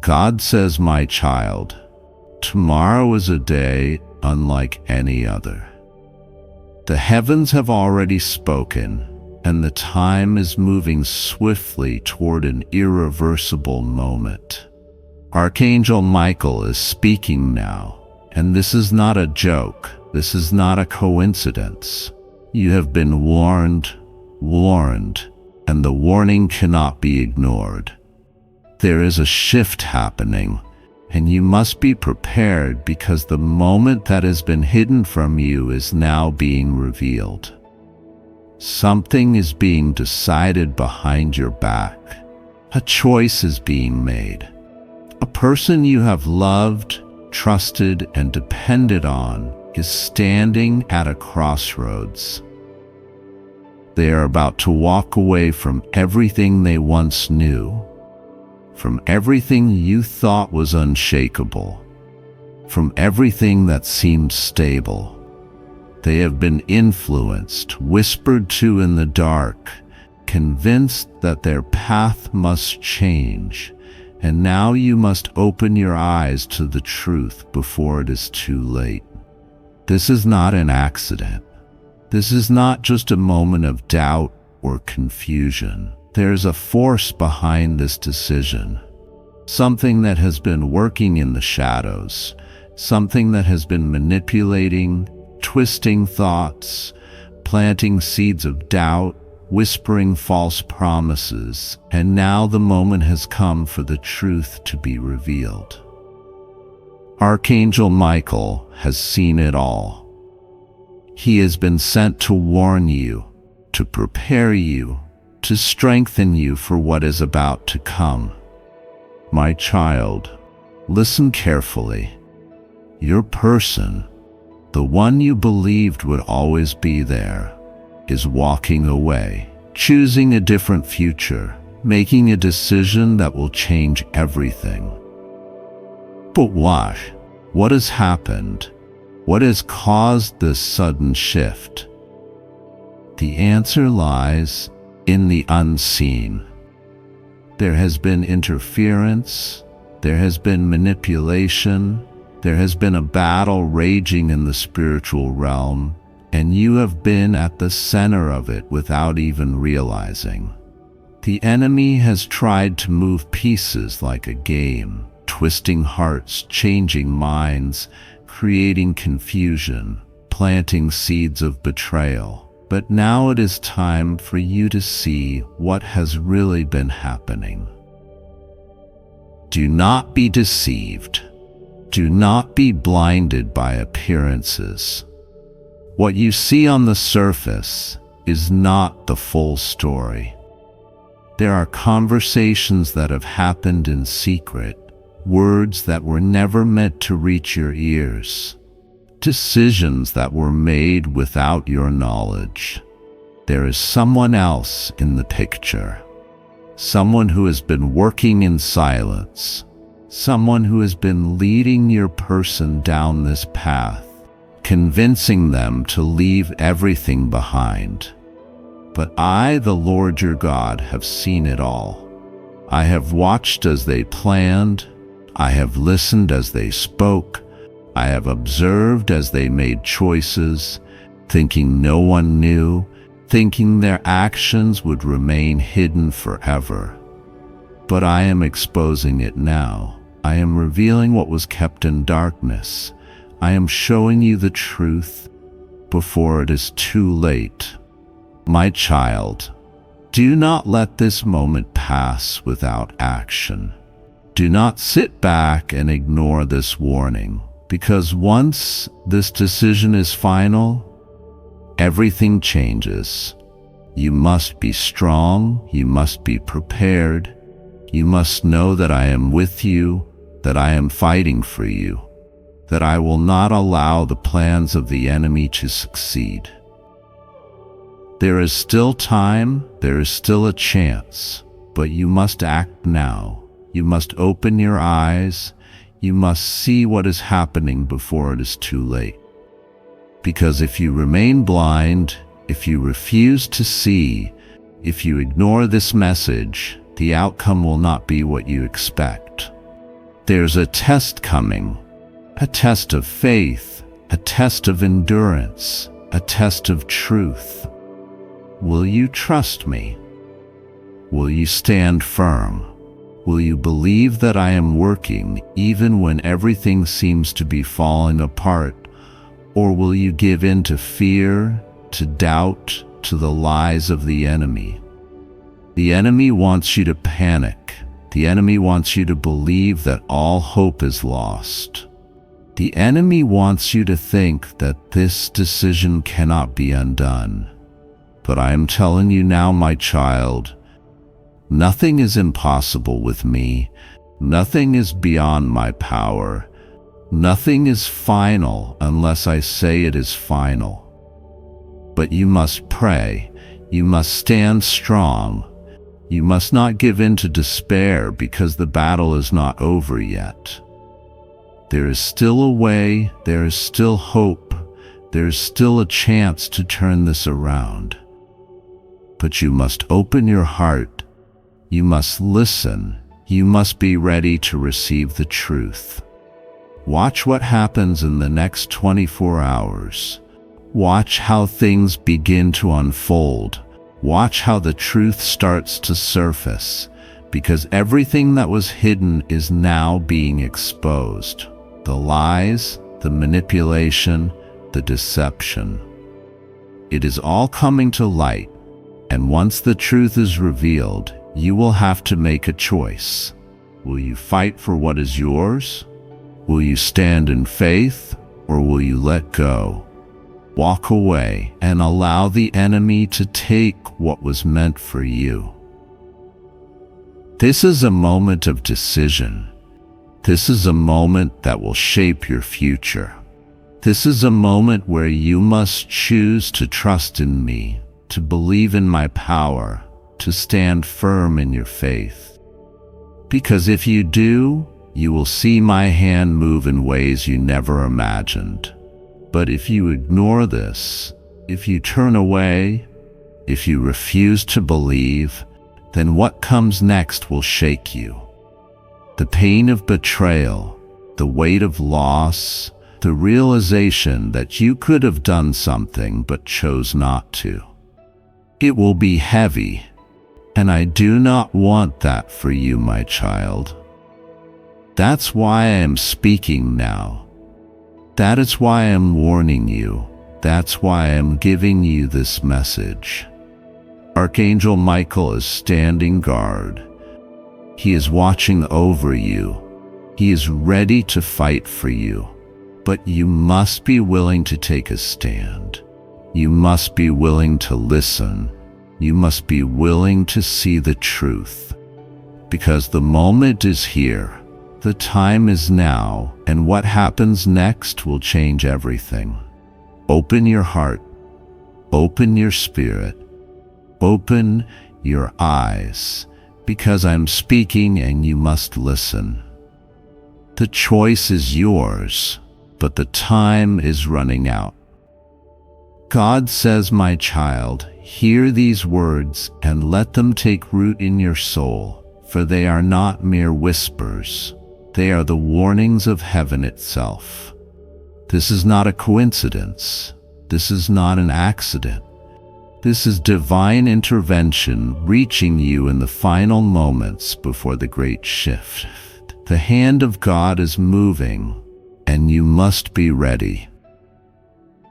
God says, my child, tomorrow is a day unlike any other. The heavens have already spoken, and the time is moving swiftly toward an irreversible moment. Archangel Michael is speaking now, and this is not a joke. This is not a coincidence. You have been warned, and the warning cannot be ignored. There is a shift happening, and you must be prepared because the moment that has been hidden from you is now being revealed. Something is being decided behind your back. A choice is being made. A person you have loved, trusted, and depended on is standing at a crossroads. They are about to walk away from everything they once knew, from everything you thought was unshakable, from everything that seemed stable. They have been influenced, whispered to in the dark, convinced that their path must change, and now you must open your eyes to the truth before it is too late. This is not an accident. This is not just a moment of doubt or confusion. There is a force behind this decision, something that has been working in the shadows, something that has been manipulating, twisting thoughts, planting seeds of doubt, whispering false promises, and now the moment has come for the truth to be revealed. Archangel Michael has seen it all. He has been sent to warn you, to prepare you, to strengthen you for what is about to come. My child, listen carefully. Your person, the one you believed would always be there, is walking away, choosing a different future, making a decision that will change everything. But why? What has happened? What has caused this sudden shift? The answer lies in the unseen. There has been interference, there has been manipulation, there has been a battle raging in the spiritual realm, and you have been at the center of it without even realizing. The enemy has tried to move pieces like a game, twisting hearts, changing minds, creating confusion, planting seeds of betrayal. But now it is time for you to see what has really been happening. Do not be deceived. Do not be blinded by appearances. What you see on the surface is not the full story. There are conversations that have happened in secret, words that were never meant to reach your ears, decisions that were made without your knowledge. There is someone else in the picture, someone who has been working in silence, someone who has been leading your person down this path, convincing them to leave everything behind. But I, the Lord your God, have seen it all. I have watched as they planned. I have listened as they spoke. I have observed as they made choices, thinking no one knew, thinking their actions would remain hidden forever. But I am exposing it now. I am revealing what was kept in darkness. I am showing you the truth before it is too late. My child, do not let this moment pass without action. Do not sit back and ignore this warning, because once this decision is final, everything changes. You must be strong, you must be prepared, you must know that I am with you, that I am fighting for you, that I will not allow the plans of the enemy to succeed. There is still time, there is still a chance, but you must act now. You must open your eyes. You must see what is happening before it is too late. Because if you remain blind, if you refuse to see, if you ignore this message, the outcome will not be what you expect. There's a test coming, a test of faith, a test of endurance, a test of truth. Will you trust me? Will you stand firm? Will you believe that I am working even when everything seems to be falling apart? Or will you give in to fear, to doubt, to the lies of the enemy? The enemy wants you to panic. The enemy wants you to believe that all hope is lost. The enemy wants you to think that this decision cannot be undone. But I am telling you now, my child, nothing is impossible with me. Nothing is beyond my power. Nothing is final unless I say it is final. But you must pray. You must stand strong. You must not give in to despair because the battle is not over yet. There is still a way. There is still hope. There is still a chance to turn this around. But you must open your heart. You must listen. You must be ready to receive the truth. Watch what happens in the next 24 hours. Watch how things begin to unfold. Watch how the truth starts to surface, because everything that was hidden is now being exposed. The lies, the manipulation, the deception. It is all coming to light, and once the truth is revealed, you will have to make a choice. Will you fight for what is yours? Will you stand in faith, or will you let go? Walk away and allow the enemy to take what was meant for you. This is a moment of decision. This is a moment that will shape your future. This is a moment where you must choose to trust in me, to believe in my power, to stand firm in your faith. Because if you do, you will see my hand move in ways you never imagined. But if you ignore this, if you turn away, if you refuse to believe, then what comes next will shake you. The pain of betrayal, the weight of loss, the realization that you could have done something but chose not to. It will be heavy, and I do not want that for you, my child. That's why I am speaking now. That is why I am warning you. That's why I am giving you this message. Archangel Michael is standing guard. He is watching over you. He is ready to fight for you. But you must be willing to take a stand. You must be willing to listen. You must be willing to see the truth. Because the moment is here. The time is now, and what happens next will change everything. Open your heart. Open your spirit. Open your eyes, because I'm speaking and you must listen. The choice is yours, but the time is running out. God says, my child, hear these words and let them take root in your soul, for they are not mere whispers. They are the warnings of heaven itself. This is not a coincidence. This is not an accident. This is divine intervention reaching you in the final moments before the great shift. The hand of God is moving, and you must be ready.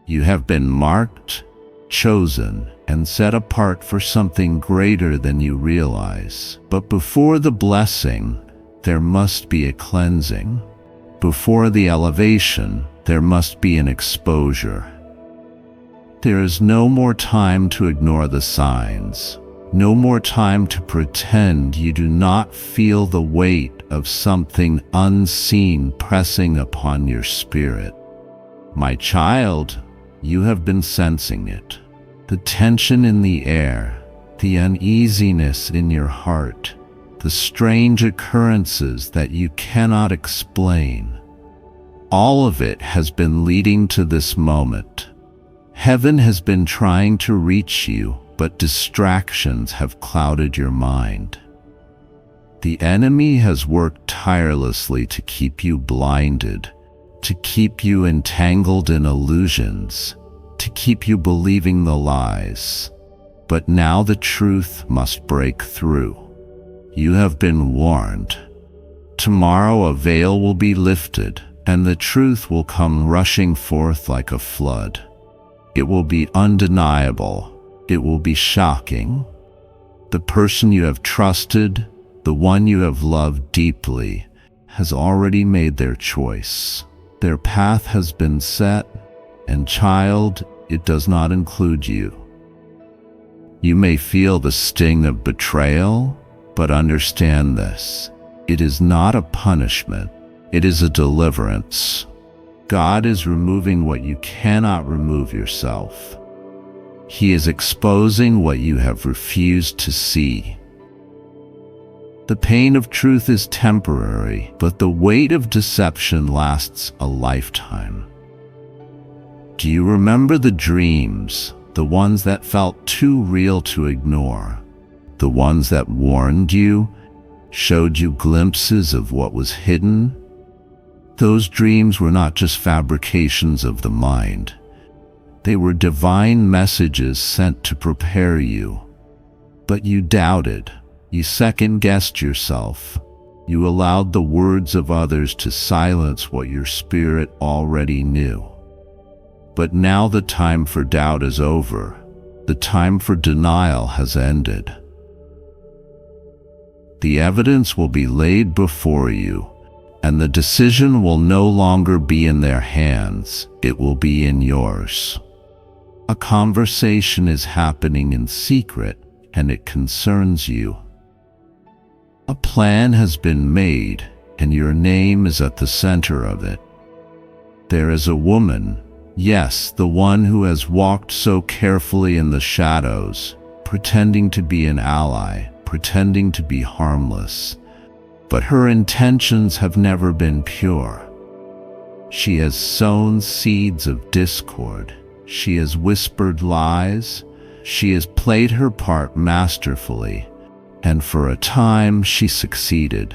You have been marked, chosen, and set apart for something greater than you realize. But before the blessing, there must be a cleansing. Before the elevation, there must be an exposure. There is no more time to ignore the signs. No more time to pretend you do not feel the weight of something unseen pressing upon your spirit. My child, you have been sensing it. The tension in the air, the uneasiness in your heart, the strange occurrences that you cannot explain. All of it has been leading to this moment. Heaven has been trying to reach you, but distractions have clouded your mind. The enemy has worked tirelessly to keep you blinded, to keep you entangled in illusions, to keep you believing the lies. But now the truth must break through. You have been warned. Tomorrow a veil will be lifted, and the truth will come rushing forth like a flood. It will be undeniable. It will be shocking. The person you have trusted, the one you have loved deeply, has already made their choice. Their path has been set, and child, it does not include you. You may feel the sting of betrayal, but understand this. It is not a punishment. It is a deliverance. God is removing what you cannot remove yourself. He is exposing what you have refused to see. The pain of truth is temporary, but the weight of deception lasts a lifetime. Do you remember the dreams, the ones that felt too real to ignore? The ones that warned you, showed you glimpses of what was hidden? Those dreams were not just fabrications of the mind. They were divine messages sent to prepare you. But you doubted. You second-guessed yourself. You allowed the words of others to silence what your spirit already knew. But now the time for doubt is over. The time for denial has ended. The evidence will be laid before you, and the decision will no longer be in their hands. It will be in yours. A conversation is happening in secret, and it concerns you. A plan has been made, and your name is at the center of it. There is a woman, yes, the one who has walked so carefully in the shadows, pretending to be an ally, pretending to be harmless, but her intentions have never been pure. She has sown seeds of discord. She has whispered lies. She has played her part masterfully. And for a time she succeeded.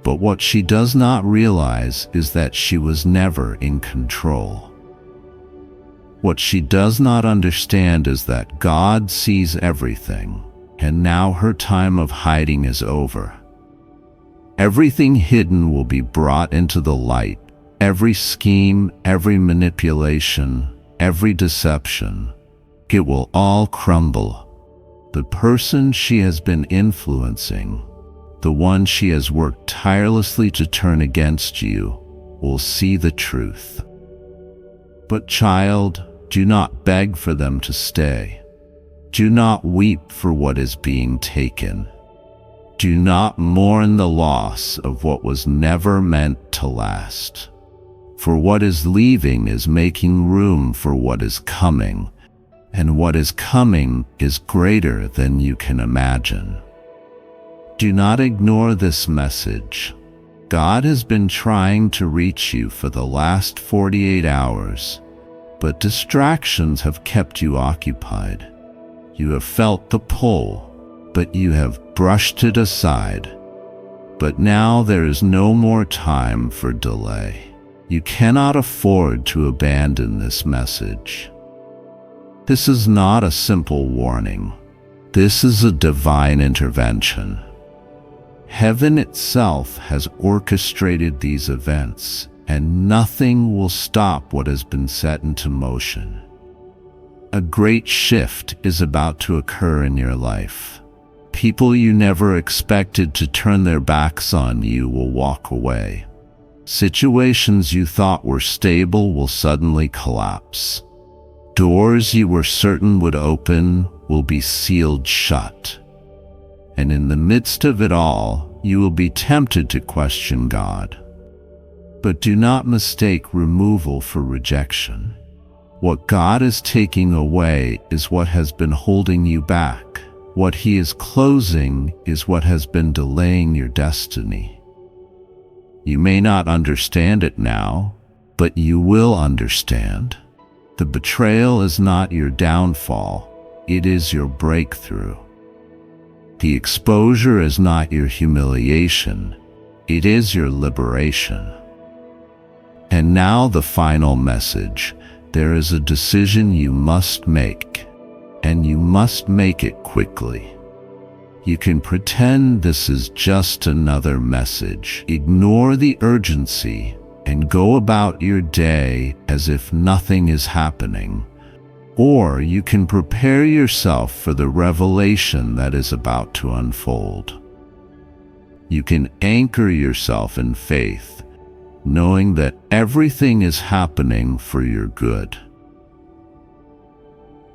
But what she does not realize is that she was never in control. What she does not understand is that God sees everything, and now her time of hiding is over. Everything hidden will be brought into the light. Every scheme, every manipulation, every deception, it will all crumble. The person she has been influencing, the one she has worked tirelessly to turn against you, will see the truth. But child, do not beg for them to stay. Do not weep for what is being taken. Do not mourn the loss of what was never meant to last. For what is leaving is making room for what is coming, and what is coming is greater than you can imagine. Do not ignore this message. God has been trying to reach you for the last 48 hours, but distractions have kept you occupied. You have felt the pull, but you have brushed it aside. But now there is no more time for delay. You cannot afford to abandon this message. This is not a simple warning. This is a divine intervention. Heaven itself has orchestrated these events, and nothing will stop what has been set into motion. A great shift is about to occur in your life. People you never expected to turn their backs on you will walk away. Situations you thought were stable will suddenly collapse. Doors you were certain would open will be sealed shut. And in the midst of it all, you will be tempted to question God. But do not mistake removal for rejection. What God is taking away is what has been holding you back. What He is closing is what has been delaying your destiny. You may not understand it now, but you will understand. The betrayal is not your downfall, it is your breakthrough. The exposure is not your humiliation, it is your liberation. And now the final message. There is a decision you must make, and you must make it quickly. You can pretend this is just another message, ignore the urgency, and go about your day as if nothing is happening. Or you can prepare yourself for the revelation that is about to unfold. You can anchor yourself in faith, knowing that everything is happening for your good.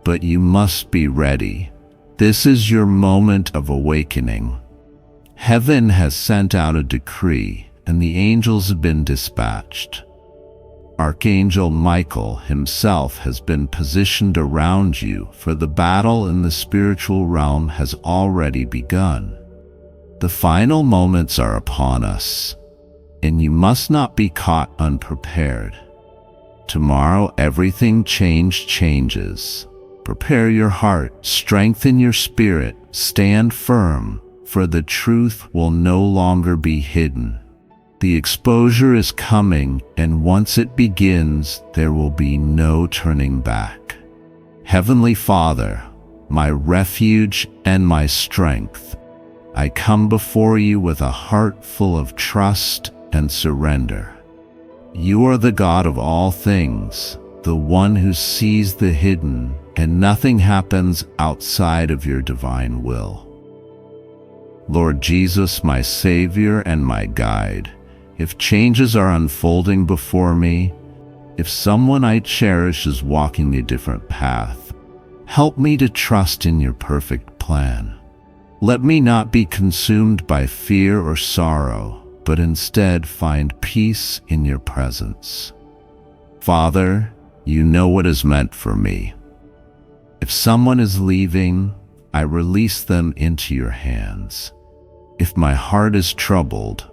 But you must be ready. This is your moment of awakening. Heaven has sent out a decree, and the angels have been dispatched. Archangel Michael himself has been positioned around you, for the battle in the spiritual realm has already begun. The final moments are upon us, and you must not be caught unprepared. Tomorrow everything changes. Prepare your heart, strengthen your spirit, stand firm, for the truth will no longer be hidden. The exposure is coming, and once it begins, there will be no turning back. Heavenly Father, my refuge and my strength, I come before you with a heart full of trust and surrender. You are the God of all things, the one who sees the hidden, and nothing happens outside of your divine will. Lord Jesus, my Savior and my guide, if changes are unfolding before me, if someone I cherish is walking a different path, help me to trust in your perfect plan. Let me not be consumed by fear or sorrow, but instead find peace in your presence. Father, you know what is meant for me. If someone is leaving, I release them into your hands. If my heart is troubled,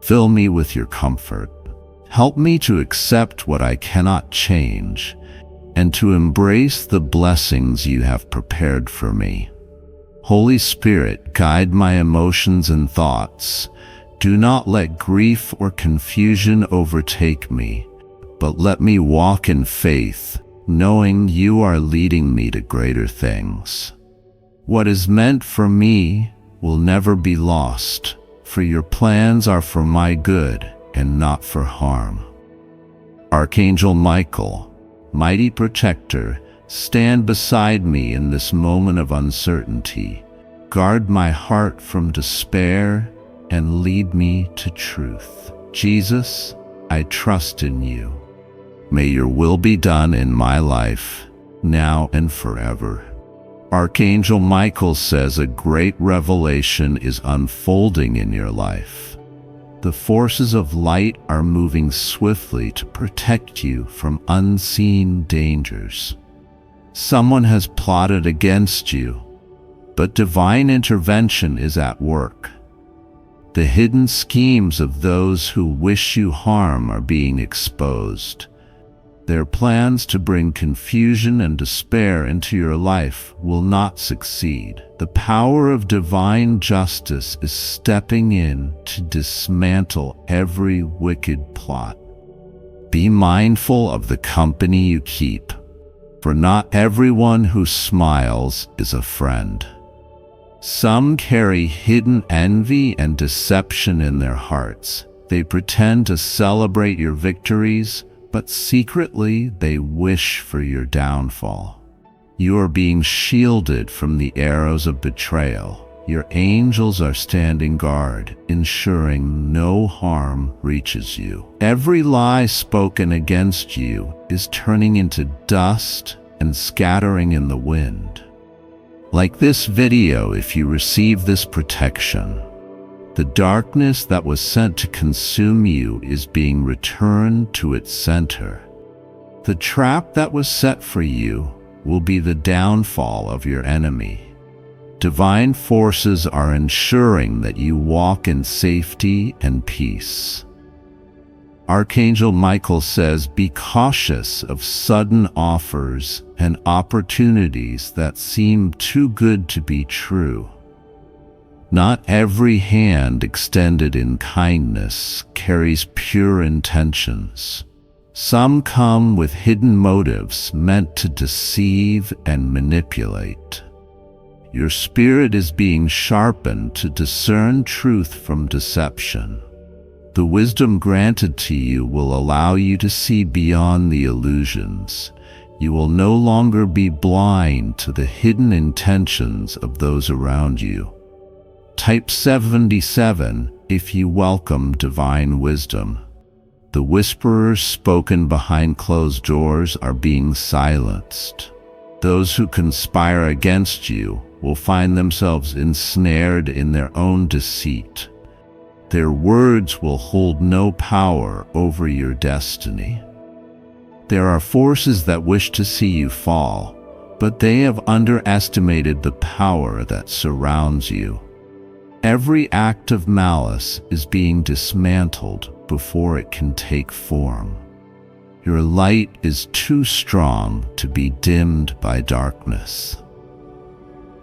fill me with your comfort. Help me to accept what I cannot change and to embrace the blessings you have prepared for me. Holy Spirit, guide my emotions and thoughts. Do not let grief or confusion overtake me, but let me walk in faith, knowing you are leading me to greater things. What is meant for me will never be lost, for your plans are for my good and not for harm. Archangel Michael, mighty protector, stand beside me in this moment of uncertainty. Guard my heart from despair and lead me to truth. Jesus, I trust in you. May your will be done in my life, now and forever. Archangel Michael says a great revelation is unfolding in your life. The forces of light are moving swiftly to protect you from unseen dangers. Someone has plotted against you, but divine intervention is at work. The hidden schemes of those who wish you harm are being exposed. Their plans to bring confusion and despair into your life will not succeed. The power of divine justice is stepping in to dismantle every wicked plot. Be mindful of the company you keep, for not everyone who smiles is a friend. Some carry hidden envy and deception in their hearts. They pretend to celebrate your victories, but secretly they wish for your downfall. You are being shielded from the arrows of betrayal. Your angels are standing guard, ensuring no harm reaches you. Every lie spoken against you is turning into dust and scattering in the wind. Like this video, if you receive this protection, the darkness that was sent to consume you is being returned to its center. The trap that was set for you will be the downfall of your enemy. Divine forces are ensuring that you walk in safety and peace. Archangel Michael says, be cautious of sudden offers and opportunities that seem too good to be true. Not every hand extended in kindness carries pure intentions. Some come with hidden motives meant to deceive and manipulate. Your spirit is being sharpened to discern truth from deception. The wisdom granted to you will allow you to see beyond the illusions. You will no longer be blind to the hidden intentions of those around you. Type 77 if you welcome divine wisdom. The whisperers spoken behind closed doors are being silenced. Those who conspire against you will find themselves ensnared in their own deceit. Their words will hold no power over your destiny. There are forces that wish to see you fall, but they have underestimated the power that surrounds you. Every act of malice is being dismantled before it can take form. Your light is too strong to be dimmed by darkness.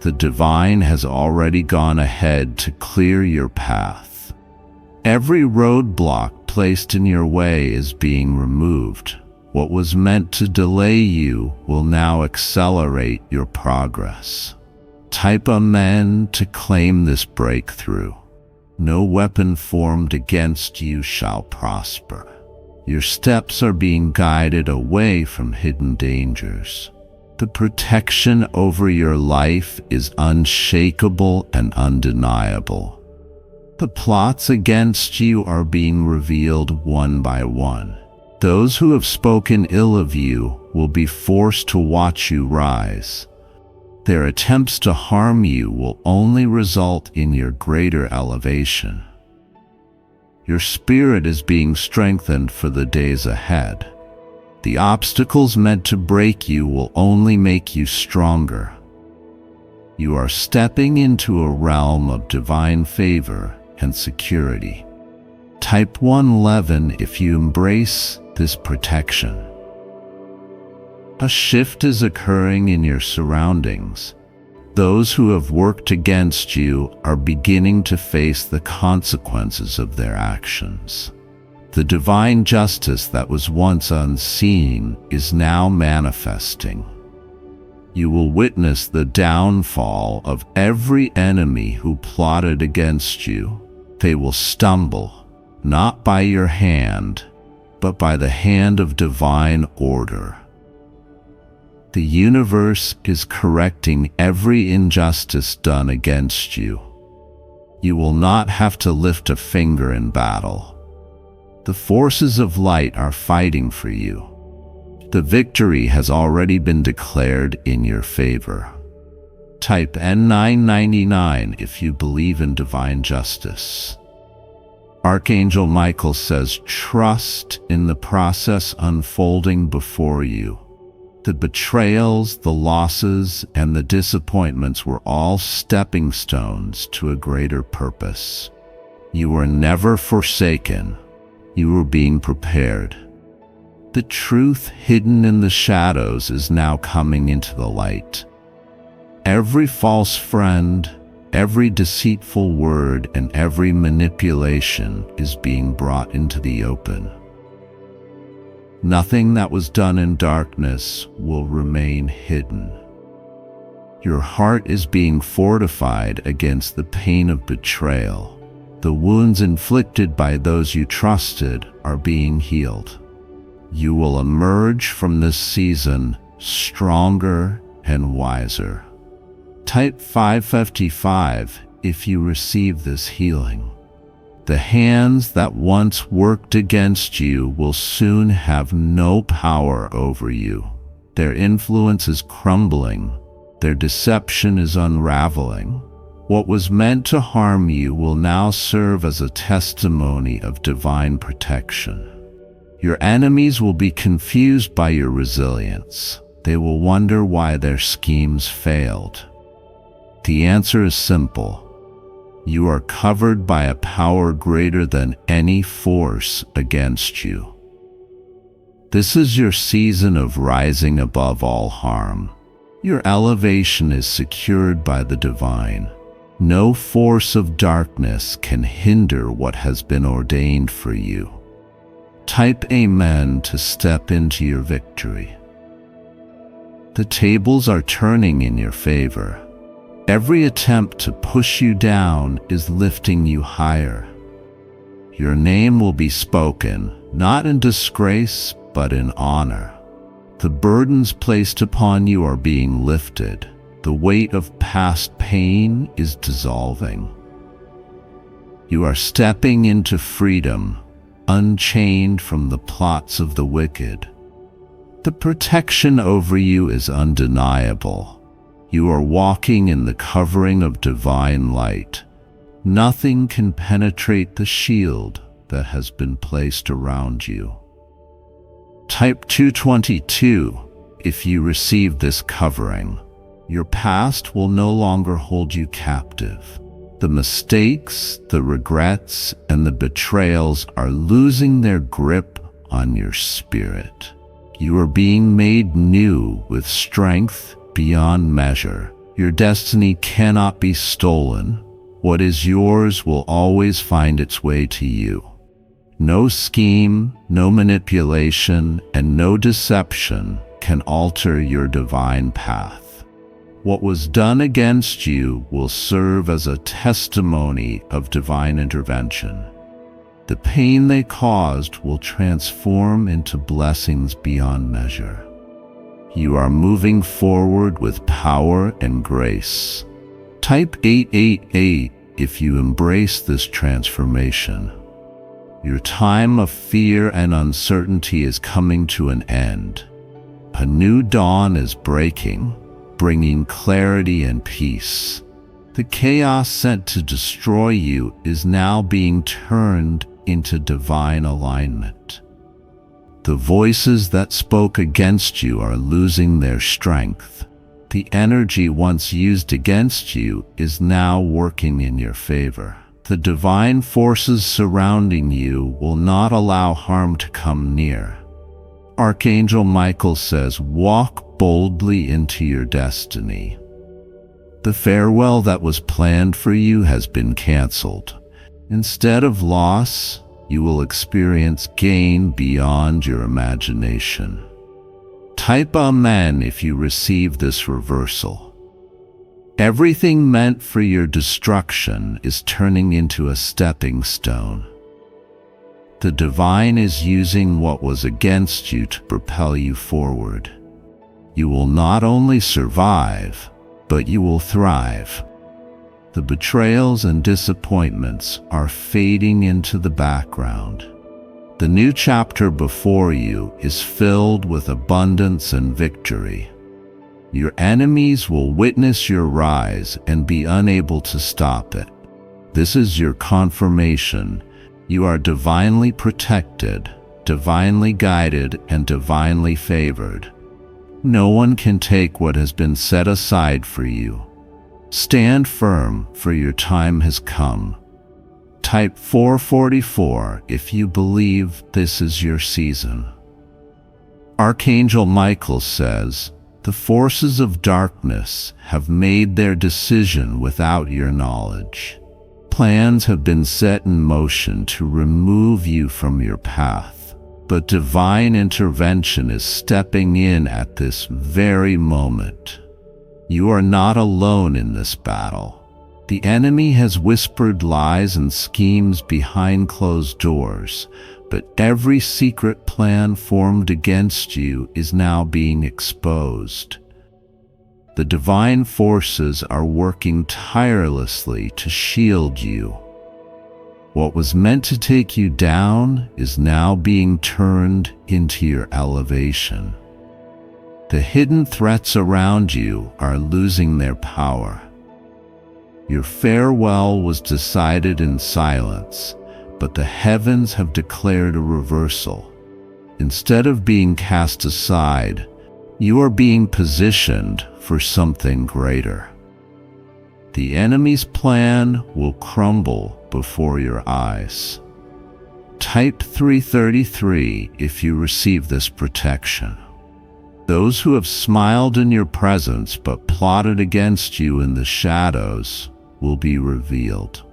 The divine has already gone ahead to clear your path. Every roadblock placed in your way is being removed. What was meant to delay you will now accelerate your progress. Type Amen to claim this breakthrough. No weapon formed against you shall prosper. Your steps are being guided away from hidden dangers. The protection over your life is unshakable and undeniable. The plots against you are being revealed one by one. Those who have spoken ill of you will be forced to watch you rise. Their attempts to harm you will only result in your greater elevation. Your spirit is being strengthened for the days ahead. The obstacles meant to break you will only make you stronger. You are stepping into a realm of divine favor and security. Type 111 if you embrace this protection. A shift is occurring in your surroundings. Those who have worked against you are beginning to face the consequences of their actions. The divine justice that was once unseen is now manifesting. You will witness the downfall of every enemy who plotted against you. They will stumble, not by your hand, but by the hand of divine order. The universe is correcting every injustice done against you. You will not have to lift a finger in battle. The forces of light are fighting for you. The victory has already been declared in your favor. Type N999 if you believe in divine justice. Archangel Michael says, trust in the process unfolding before you. The betrayals, the losses, and the disappointments were all stepping stones to a greater purpose. You were never forsaken. You were being prepared. The truth hidden in the shadows is now coming into the light. Every false friend, every deceitful word, and every manipulation is being brought into the open. Nothing that was done in darkness will remain hidden. Your heart is being fortified against the pain of betrayal. The wounds inflicted by those you trusted are being healed. You will emerge from this season stronger and wiser. Type 555 if you receive this healing. The hands that once worked against you will soon have no power over you. Their influence is crumbling. Their deception is unraveling. What was meant to harm you will now serve as a testimony of divine protection. Your enemies will be confused by your resilience. They will wonder why their schemes failed. The answer is simple. You are covered by a power greater than any force against you. This is your season of rising above all harm. Your elevation is secured by the divine. No force of darkness can hinder what has been ordained for you. Type Amen to step into your victory. The tables are turning in your favor. Every attempt to push you down is lifting you higher. Your name will be spoken, not in disgrace, but in honor. The burdens placed upon you are being lifted. The weight of past pain is dissolving. You are stepping into freedom, unchained from the plots of the wicked. The protection over you is undeniable. You are walking in the covering of divine light. Nothing can penetrate the shield that has been placed around you. Type 222 if you receive this covering. Your past will no longer hold you captive. The mistakes, the regrets, and the betrayals are losing their grip on your spirit. You are being made new with strength beyond measure. Your destiny cannot be stolen. What is yours will always find its way to you. No scheme, no manipulation, and no deception can alter your divine path. What was done against you will serve as a testimony of divine intervention. The pain they caused will transform into blessings beyond measure. You are moving forward with power and grace. Type 888 if you embrace this transformation. Your time of fear and uncertainty is coming to an end. A new dawn is breaking, bringing clarity and peace. The chaos sent to destroy you is now being turned into divine alignment. The voices that spoke against you are losing their strength. The energy once used against you is now working in your favor. The divine forces surrounding you will not allow harm to come near. Archangel Michael says, walk boldly into your destiny. The farewell that was planned for you has been canceled. Instead of loss, you will experience gain beyond your imagination. Type Amen if you receive this reversal. Everything meant for your destruction is turning into a stepping stone. The divine is using what was against you to propel you forward. You will not only survive, but you will thrive. The betrayals and disappointments are fading into the background. The new chapter before you is filled with abundance and victory. Your enemies will witness your rise and be unable to stop it. This is your confirmation. You are divinely protected, divinely guided, and divinely favored. No one can take what has been set aside for you. Stand firm, for your time has come. Type 444 if you believe this is your season. Archangel Michael says, the forces of darkness have made their decision without your knowledge. Plans have been set in motion to remove you from your path, but divine intervention is stepping in at this very moment. You are not alone in this battle. The enemy has whispered lies and schemes behind closed doors, but every secret plan formed against you is now being exposed. The divine forces are working tirelessly to shield you. What was meant to take you down is now being turned into your elevation. The hidden threats around you are losing their power. Your farewell was decided in silence, but the heavens have declared a reversal. Instead of being cast aside, you are being positioned for something greater. The enemy's plan will crumble before your eyes. Type 333 if you receive this protection. Those who have smiled in your presence but plotted against you in the shadows will be revealed.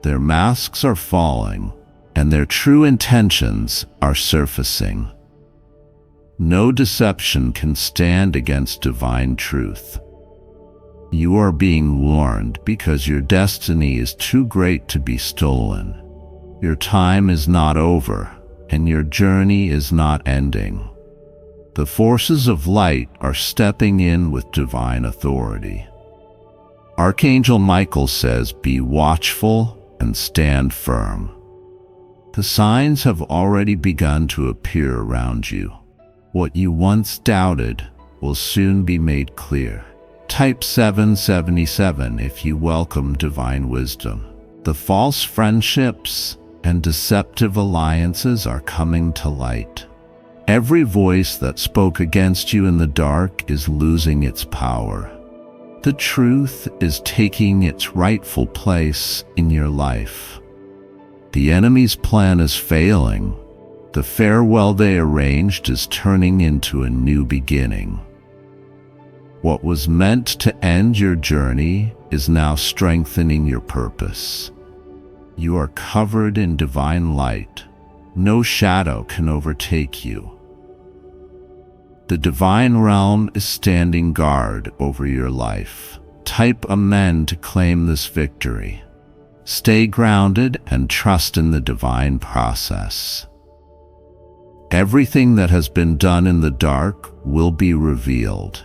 Their masks are falling, and their true intentions are surfacing. No deception can stand against divine truth. You are being warned because your destiny is too great to be stolen. Your time is not over, and your journey is not ending. The forces of light are stepping in with divine authority. Archangel Michael says, "Be watchful and stand firm." The signs have already begun to appear around you. What you once doubted will soon be made clear. Type 777 if you welcome divine wisdom. The false friendships and deceptive alliances are coming to light. Every voice that spoke against you in the dark is losing its power. The truth is taking its rightful place in your life. The enemy's plan is failing. The farewell they arranged is turning into a new beginning. What was meant to end your journey is now strengthening your purpose. You are covered in divine light. No shadow can overtake you. The divine realm is standing guard over your life. Type Amen to claim this victory. Stay grounded and trust in the divine process. Everything that has been done in the dark will be revealed.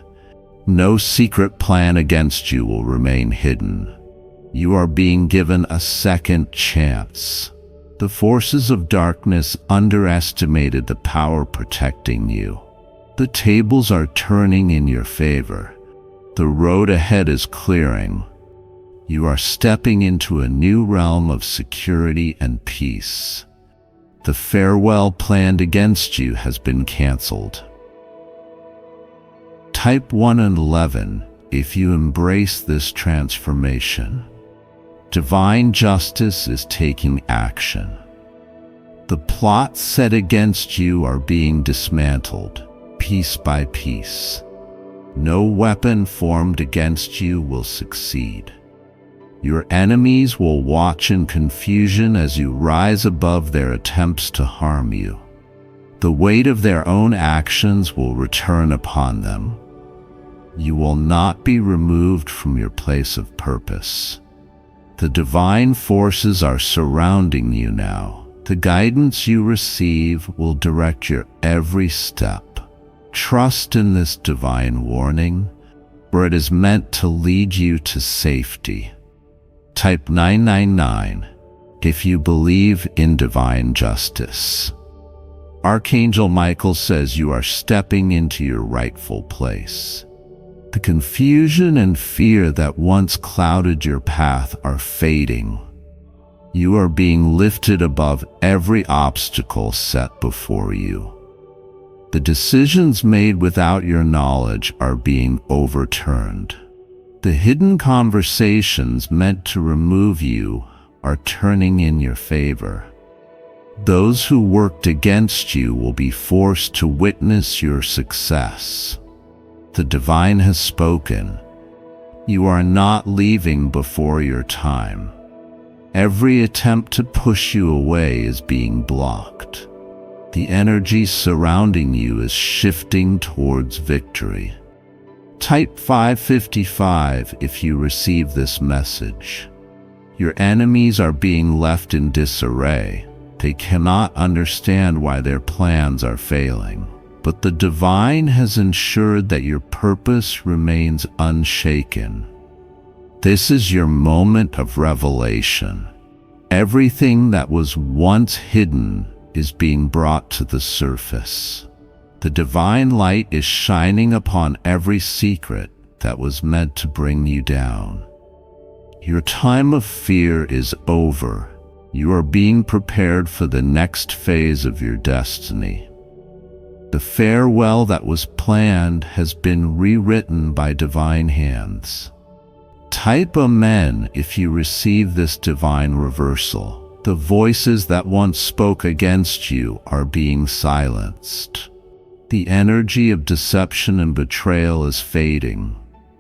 No secret plan against you will remain hidden. You are being given a second chance. The forces of darkness underestimated the power protecting you. The tables are turning in your favor. The road ahead is clearing. You are stepping into a new realm of security and peace. The farewell planned against you has been canceled. Type 1 and 11 if you embrace this transformation. Divine justice is taking action. The plots set against you are being dismantled, piece by piece. No weapon formed against you will succeed. Your enemies will watch in confusion as you rise above their attempts to harm you. The weight of their own actions will return upon them. You will not be removed from your place of purpose. The divine forces are surrounding you now. The guidance you receive will direct your every step. Trust in this divine warning, for it is meant to lead you to safety. Type 999 if you believe in divine justice. Archangel Michael says you are stepping into your rightful place. The confusion and fear that once clouded your path are fading. You are being lifted above every obstacle set before you. The decisions made without your knowledge are being overturned. The hidden conversations meant to remove you are turning in your favor. Those who worked against you will be forced to witness your success. The divine has spoken. You are not leaving before your time. Every attempt to push you away is being blocked. The energy surrounding you is shifting towards victory. Type 555 if you receive this message. Your enemies are being left in disarray. They cannot understand why their plans are failing. But the divine has ensured that your purpose remains unshaken. This is your moment of revelation. Everything that was once hidden is being brought to the surface. The divine light is shining upon every secret that was meant to bring you down. Your time of fear is over. You are being prepared for the next phase of your destiny. The farewell that was planned has been rewritten by divine hands. Type Amen if you receive this divine reversal. The voices that once spoke against you are being silenced. The energy of deception and betrayal is fading.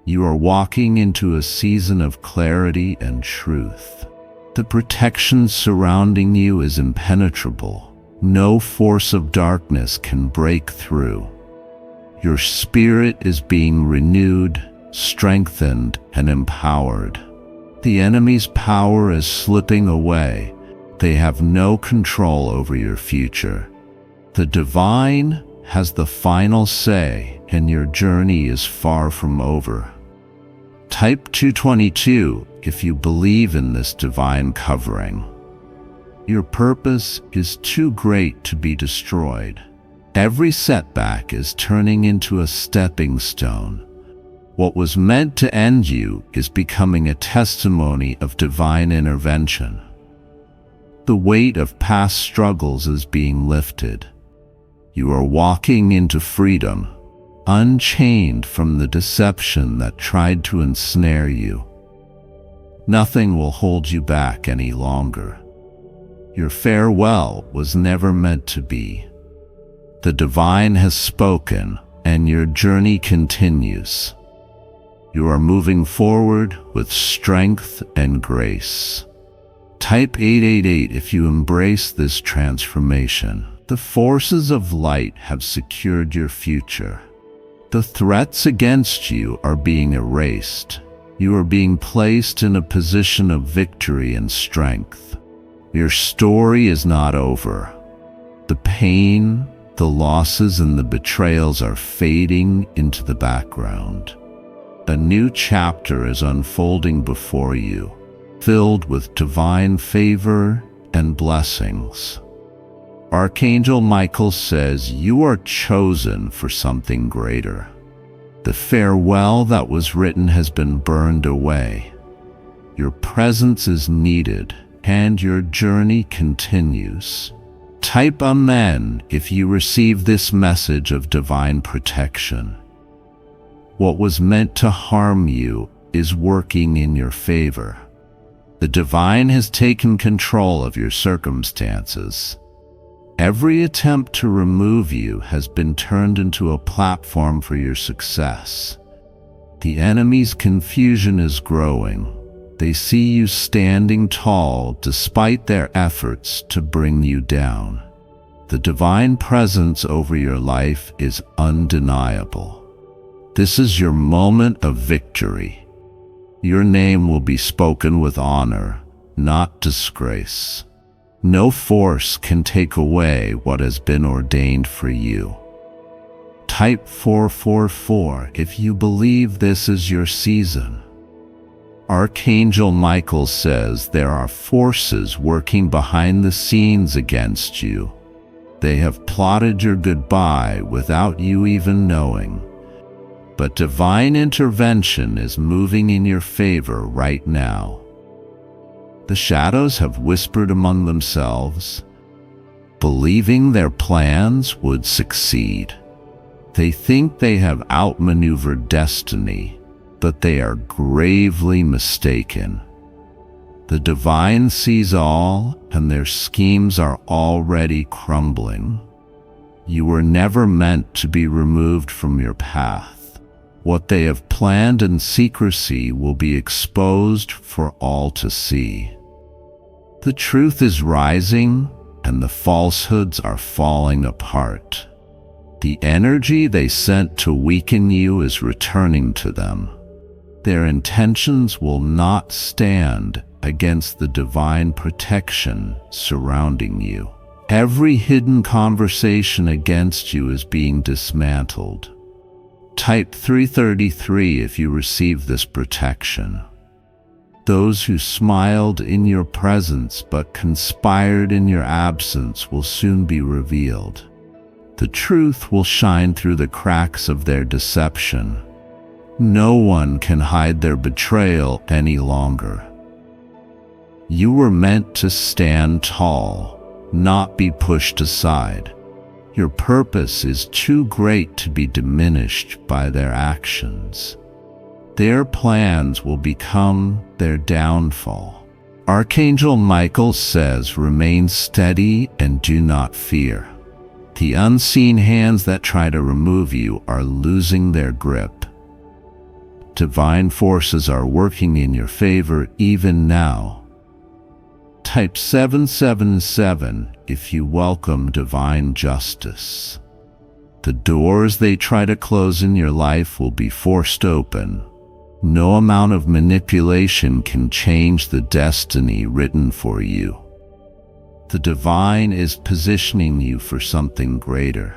You are walking into a season of clarity and truth. The protection surrounding you is impenetrable. No force of darkness can break through. Your spirit is being renewed, strengthened, and empowered. The enemy's power is slipping away. They have no control over your future. The divine has the final say, and your journey is far from over. Type 222 if you believe in this divine covering. Your purpose is too great to be destroyed. Every setback is turning into a stepping stone. What was meant to end you is becoming a testimony of divine intervention. The weight of past struggles is being lifted. You are walking into freedom, unchained from the deception that tried to ensnare you. Nothing will hold you back any longer. Your farewell was never meant to be. The divine has spoken, and your journey continues. You are moving forward with strength and grace. Type 888 if you embrace this transformation. The forces of light have secured your future. The threats against you are being erased. You are being placed in a position of victory and strength. Your story is not over. The pain, the losses, and the betrayals are fading into the background. A new chapter is unfolding before you, filled with divine favor and blessings. Archangel Michael says you are chosen for something greater. The farewell that was written has been burned away. Your presence is needed, and your journey continues. Type Amen if you receive this message of divine protection. What was meant to harm you is working in your favor. The divine has taken control of your circumstances. Every attempt to remove you has been turned into a platform for your success. The enemy's confusion is growing. They see you standing tall despite their efforts to bring you down. The divine presence over your life is undeniable. This is your moment of victory. Your name will be spoken with honor, not disgrace. No force can take away what has been ordained for you. Type 444 if you believe this is your season. Archangel Michael says there are forces working behind the scenes against you. They have plotted your goodbye without you even knowing. But divine intervention is moving in your favor right now. The shadows have whispered among themselves, believing their plans would succeed. They think they have outmaneuvered destiny, but they are gravely mistaken. The divine sees all, and their schemes are already crumbling. You were never meant to be removed from your path. What they have planned in secrecy will be exposed for all to see. The truth is rising, and the falsehoods are falling apart. The energy they sent to weaken you is returning to them. Their intentions will not stand against the divine protection surrounding you. Every hidden conversation against you is being dismantled. Type 333 if you receive this protection. Those who smiled in your presence but conspired in your absence will soon be revealed. The truth will shine through the cracks of their deception. No one can hide their betrayal any longer. You were meant to stand tall, not be pushed aside. Your purpose is too great to be diminished by their actions. Their plans will become their downfall. Archangel Michael says, remain steady and do not fear. The unseen hands that try to remove you are losing their grip. Divine forces are working in your favor even now. Type 777 if you welcome divine justice. The doors they try to close in your life will be forced open. No amount of manipulation can change the destiny written for you. The divine is positioning you for something greater.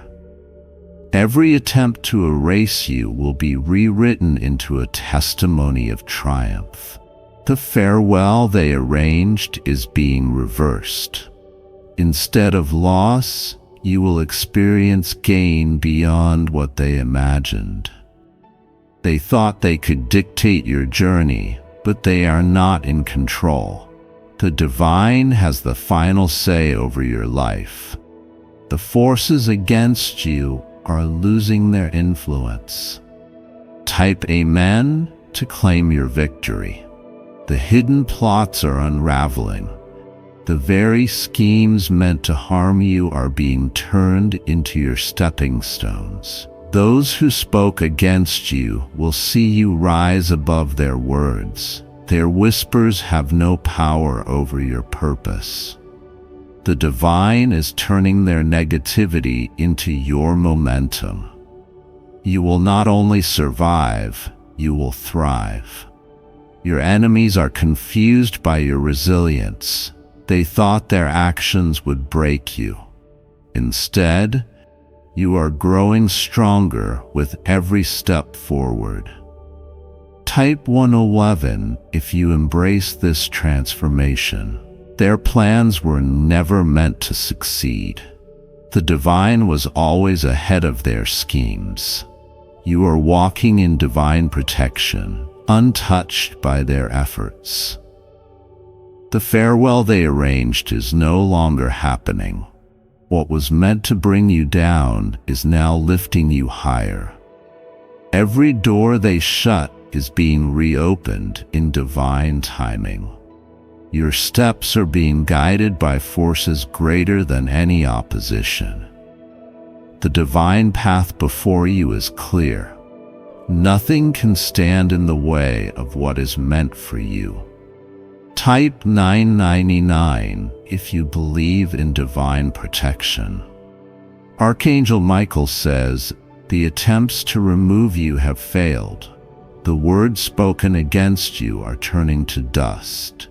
Every attempt to erase you will be rewritten into a testimony of triumph. The farewell they arranged is being reversed. Instead of loss, you will experience gain beyond what they imagined. They thought they could dictate your journey, but they are not in control. The divine has the final say over your life. The forces against you are losing their influence. Type Amen to claim your victory. The hidden plots are unraveling. The very schemes meant to harm you are being turned into your stepping stones. Those who spoke against you will see you rise above their words. Their whispers have no power over your purpose. The divine is turning their negativity into your momentum. You will not only survive, you will thrive. Your enemies are confused by your resilience. They thought their actions would break you. Instead, you are growing stronger with every step forward. Type 111 if you embrace this transformation. Their plans were never meant to succeed. The divine was always ahead of their schemes. You are walking in divine protection, untouched by their efforts. The farewell they arranged is no longer happening. What was meant to bring you down is now lifting you higher. Every door they shut is being reopened in divine timing. Your steps are being guided by forces greater than any opposition. The divine path before you is clear. Nothing can stand in the way of what is meant for you. Type 999 if you believe in divine protection. Archangel Michael says, "The attempts to remove you have failed. The words spoken against you are turning to dust.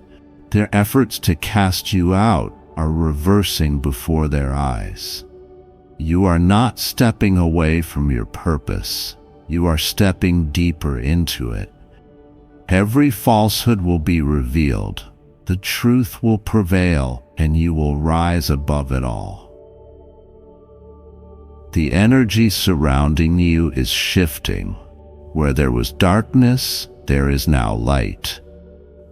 Their efforts to cast you out are reversing before their eyes. You are not stepping away from your purpose. You are stepping deeper into it. Every falsehood will be revealed. The truth will prevail, and you will rise above it all." The energy surrounding you is shifting. Where there was darkness, there is now light.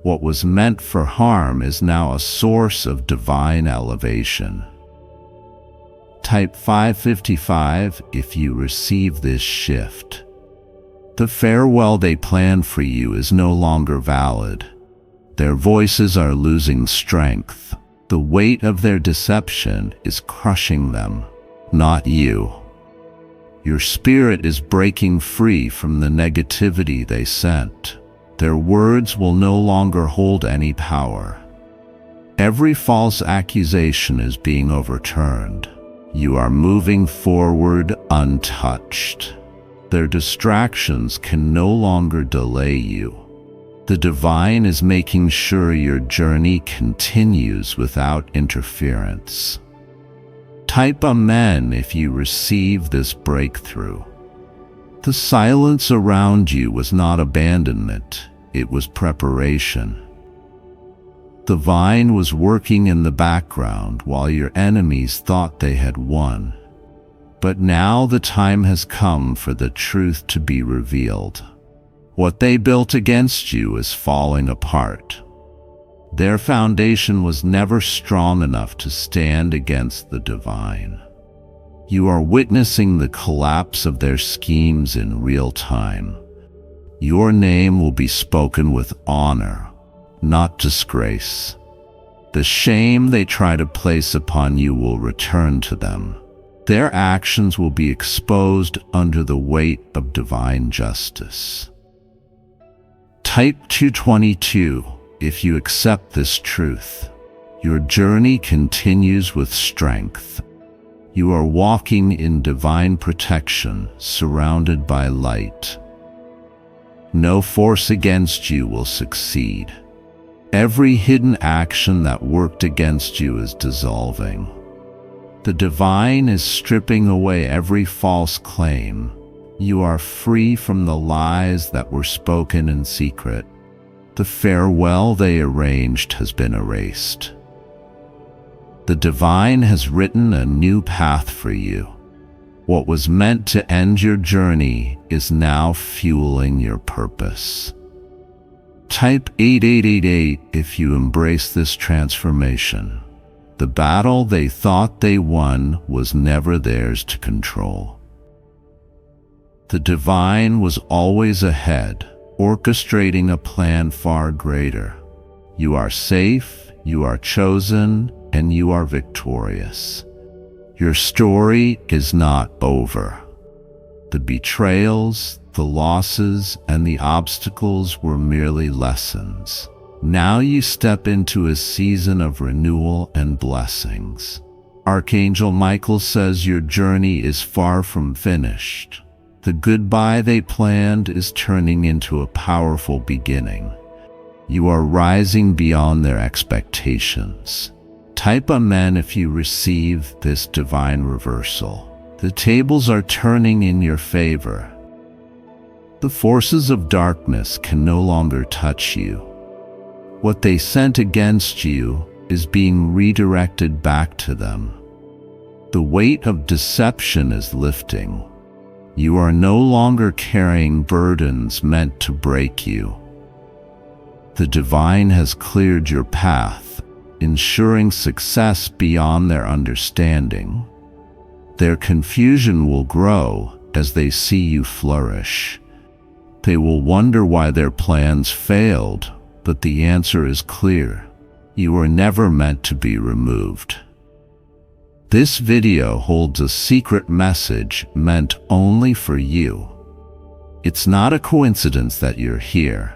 What was meant for harm is now a source of divine elevation. Type 555 if you receive this shift. The farewell they planned for you is no longer valid. Their voices are losing strength. The weight of their deception is crushing them, not you. Your spirit is breaking free from the negativity they sent. Their words will no longer hold any power. Every false accusation is being overturned. You are moving forward untouched. Their distractions can no longer delay you. The divine is making sure your journey continues without interference. Type Amen if you receive this breakthrough. The silence around you was not abandonment, it was preparation. The vine was working in the background while your enemies thought they had won. But now the time has come for the truth to be revealed. What they built against you is falling apart. Their foundation was never strong enough to stand against the divine. You are witnessing the collapse of their schemes in real time. Your name will be spoken with honor, not disgrace. The shame they try to place upon you will return to them. Their actions will be exposed under the weight of divine justice. Type 222 if you accept this truth. Your journey continues with strength. You are walking in divine protection, surrounded by light. No force against you will succeed. Every hidden action that worked against you is dissolving. The divine is stripping away every false claim. You are free from the lies that were spoken in secret. The farewell they arranged has been erased. The divine has written a new path for you. What was meant to end your journey is now fueling your purpose. Type 8888 if you embrace this transformation. The battle they thought they won was never theirs to control. The divine was always ahead, orchestrating a plan far greater. You are safe, you are chosen, and you are victorious. Your story is not over. The betrayals, the losses, and the obstacles were merely lessons. Now you step into a season of renewal and blessings. Archangel Michael says your journey is far from finished. The goodbye they planned is turning into a powerful beginning. You are rising beyond their expectations. Type Amen if you receive this divine reversal. The tables are turning in your favor. The forces of darkness can no longer touch you. What they sent against you is being redirected back to them. The weight of deception is lifting. You are no longer carrying burdens meant to break you. The divine has cleared your path, ensuring success beyond their understanding. Their confusion will grow as they see you flourish. They will wonder why their plans failed, but the answer is clear. You were never meant to be removed. This video holds a secret message meant only for you. It's not a coincidence that you're here.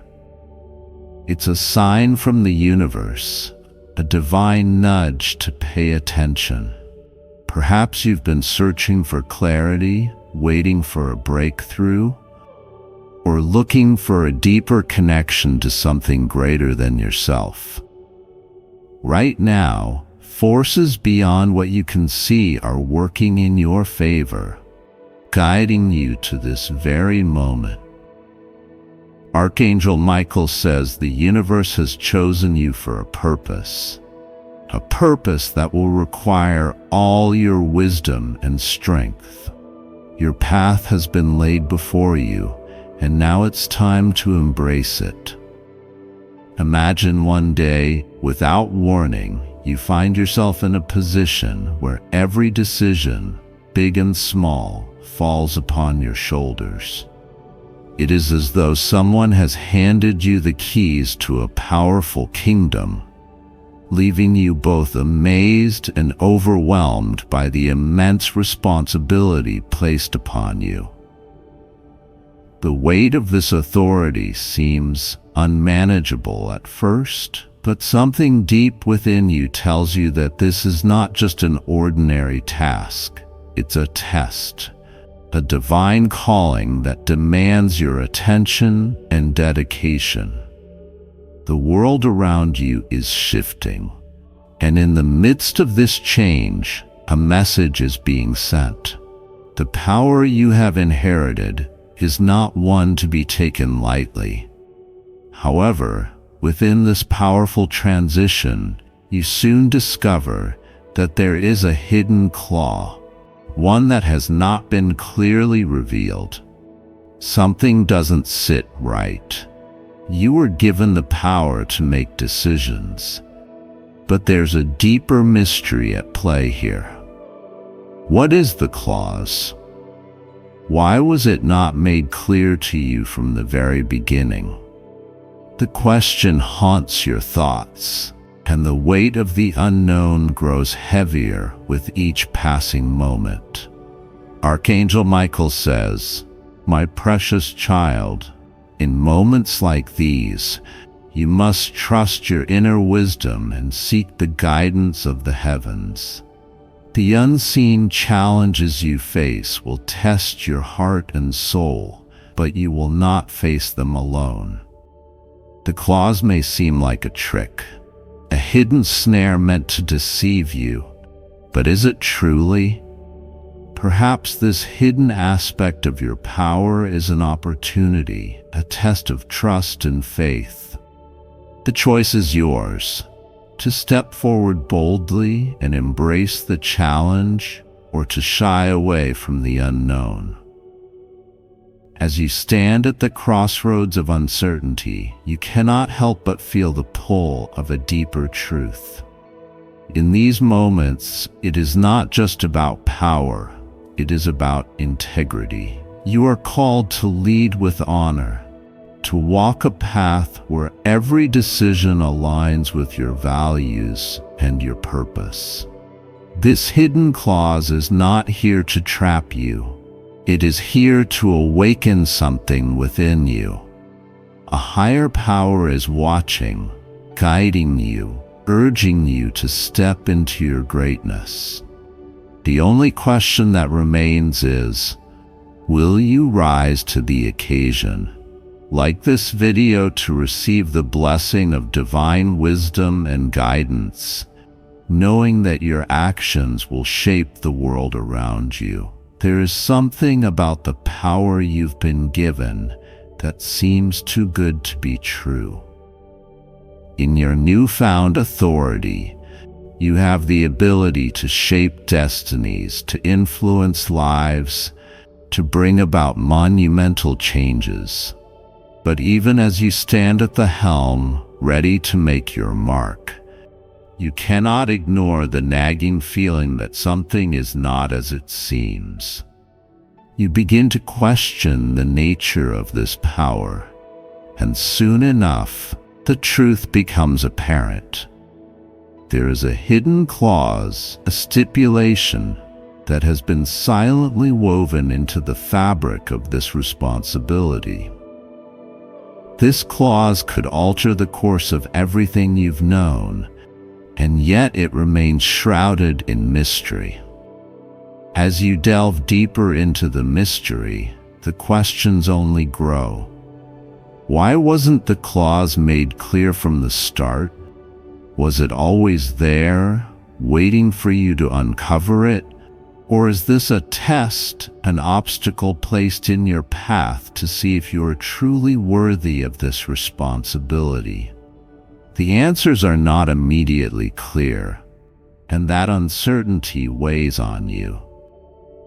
It's a sign from the universe, a divine nudge to pay attention. Perhaps you've been searching for clarity, waiting for a breakthrough, or looking for a deeper connection to something greater than yourself. Right now, forces beyond what you can see are working in your favor, guiding you to this very moment. Archangel Michael says the universe has chosen you for a purpose that will require all your wisdom and strength. Your path has been laid before you, and now it's time to embrace it. Imagine one day, without warning, you find yourself in a position where every decision, big and small, falls upon your shoulders. It is as though someone has handed you the keys to a powerful kingdom, leaving you both amazed and overwhelmed by the immense responsibility placed upon you. The weight of this authority seems unmanageable at first, but something deep within you tells you that this is not just an ordinary task. It's a test, a divine calling that demands your attention and dedication. The world around you is shifting, and in the midst of this change, a message is being sent. The power you have inherited is not one to be taken lightly. However, within this powerful transition, you soon discover that there is a hidden claw, one that has not been clearly revealed. Something doesn't sit right. You were given the power to make decisions, but there's a deeper mystery at play here. What is the clause? Why was it not made clear to you from the very beginning? The question haunts your thoughts, and the weight of the unknown grows heavier with each passing moment. Archangel Michael says, "My precious child, In moments like these, you must trust your inner wisdom and seek the guidance of the heavens. The unseen challenges you face will test your heart and soul, but you will not face them alone. The claws may seem like a trick, a hidden snare meant to deceive you, but is it truly? Perhaps this hidden aspect of your power is an opportunity, a test of trust and faith. The choice is yours, to step forward boldly and embrace the challenge, or to shy away from the unknown. As you stand at the crossroads of uncertainty, you cannot help but feel the pull of a deeper truth. In these moments, it is not just about power, it is about integrity. You are called to lead with honor, to walk a path where every decision aligns with your values and your purpose. This hidden clause is not here to trap you. It is here to awaken something within you. A higher power is watching, guiding you, urging you to step into your greatness. The only question that remains is, will you rise to the occasion? Like this video to receive the blessing of divine wisdom and guidance, knowing that your actions will shape the world around you. There is something about the power you've been given that seems too good to be true. In your newfound authority, you have the ability to shape destinies, to influence lives, to bring about monumental changes. But even as you stand at the helm, ready to make your mark, you cannot ignore the nagging feeling that something is not as it seems. You begin to question the nature of this power, and soon enough, the truth becomes apparent. There is a hidden clause, a stipulation, that has been silently woven into the fabric of this responsibility. This clause could alter the course of everything you've known, and yet it remains shrouded in mystery. As you delve deeper into the mystery, the questions only grow. Why wasn't the clause made clear from the start? Was it always there, waiting for you to uncover it? Or is this a test, an obstacle placed in your path to see if you are truly worthy of this responsibility? The answers are not immediately clear, and that uncertainty weighs on you.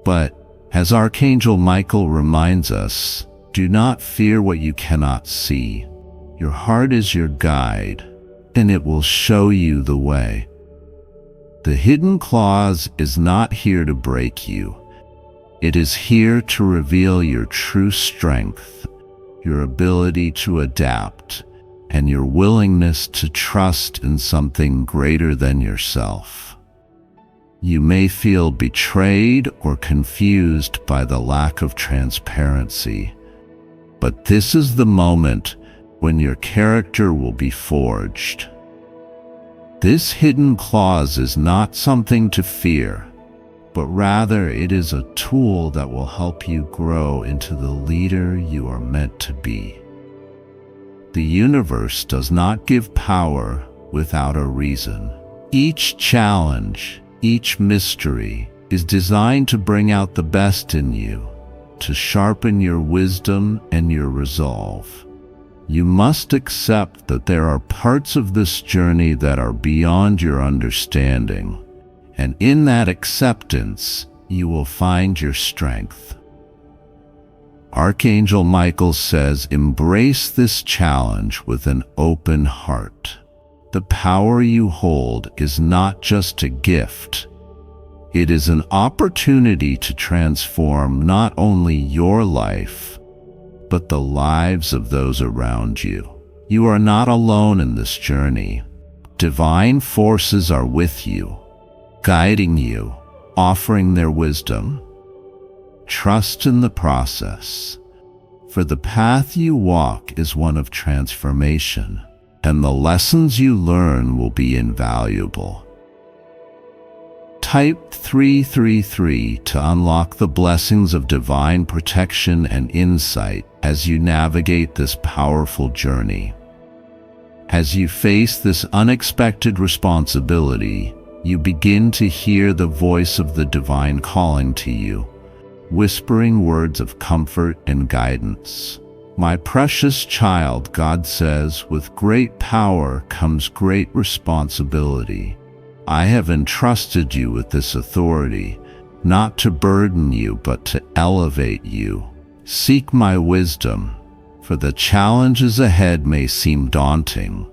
But, as Archangel Michael reminds us, do not fear what you cannot see. Your heart is your guide, and it will show you the way. The hidden clause is not here to break you. It is here to reveal your true strength, your ability to adapt, and your willingness to trust in something greater than yourself. You may feel betrayed or confused by the lack of transparency, but this is the moment when your character will be forged. This hidden clause is not something to fear, but rather it is a tool that will help you grow into the leader you are meant to be. The universe does not give power without a reason. Each challenge, each mystery is designed to bring out the best in you, to sharpen your wisdom and your resolve. You must accept that there are parts of this journey that are beyond your understanding, and in that acceptance, you will find your strength. Archangel Michael says, embrace this challenge with an open heart. The power you hold is not just a gift. It is an opportunity to transform not only your life, but the lives of those around you. You are not alone in this journey. Divine forces are with you, guiding you, offering their wisdom. Trust in the process. for the path you walk is one of transformation, and the lessons you learn will be invaluable. Type 333 to unlock the blessings of divine protection and insight as you navigate this powerful journey. As you face this unexpected responsibility, you begin to hear the voice of the divine calling to you, whispering words of comfort and guidance. My precious child, God says, with great power comes great responsibility. I have entrusted you with this authority, not to burden you, but to elevate you. Seek my wisdom, for the challenges ahead may seem daunting,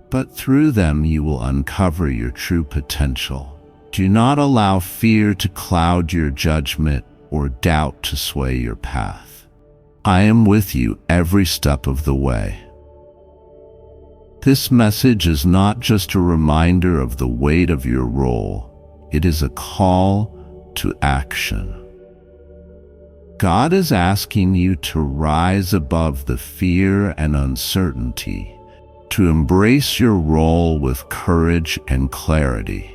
but through them you will uncover your true potential. Do not allow fear to cloud your judgment or doubt to sway your path. I am with you every step of the way. This message is not just a reminder of the weight of your role, it is a call to action. God is asking you to rise above the fear and uncertainty, to embrace your role with courage and clarity.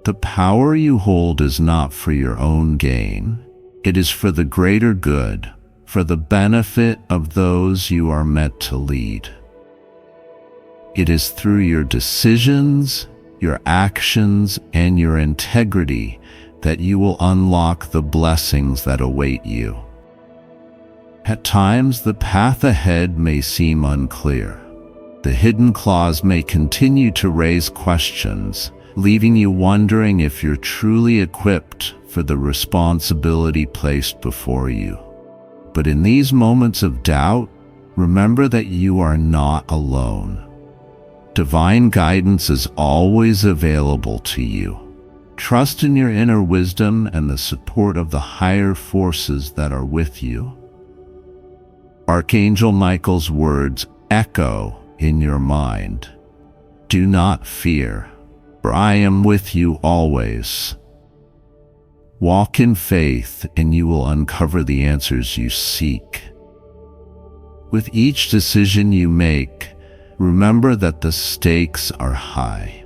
The power you hold is not for your own gain, it is for the greater good, for the benefit of those you are meant to lead. It is through your decisions, your actions, and your integrity that you will unlock the blessings that await you. At times, the path ahead may seem unclear. The hidden claws may continue to raise questions, leaving you wondering if you're truly equipped for the responsibility placed before you. But in these moments of doubt, remember that you are not alone. Divine guidance is always available to you. Trust in your inner wisdom and the support of the higher forces that are with you. Archangel Michael's words echo in your mind. Do not fear, for I am with you always. Walk in faith and you will uncover the answers you seek. With each decision you make, remember that the stakes are high.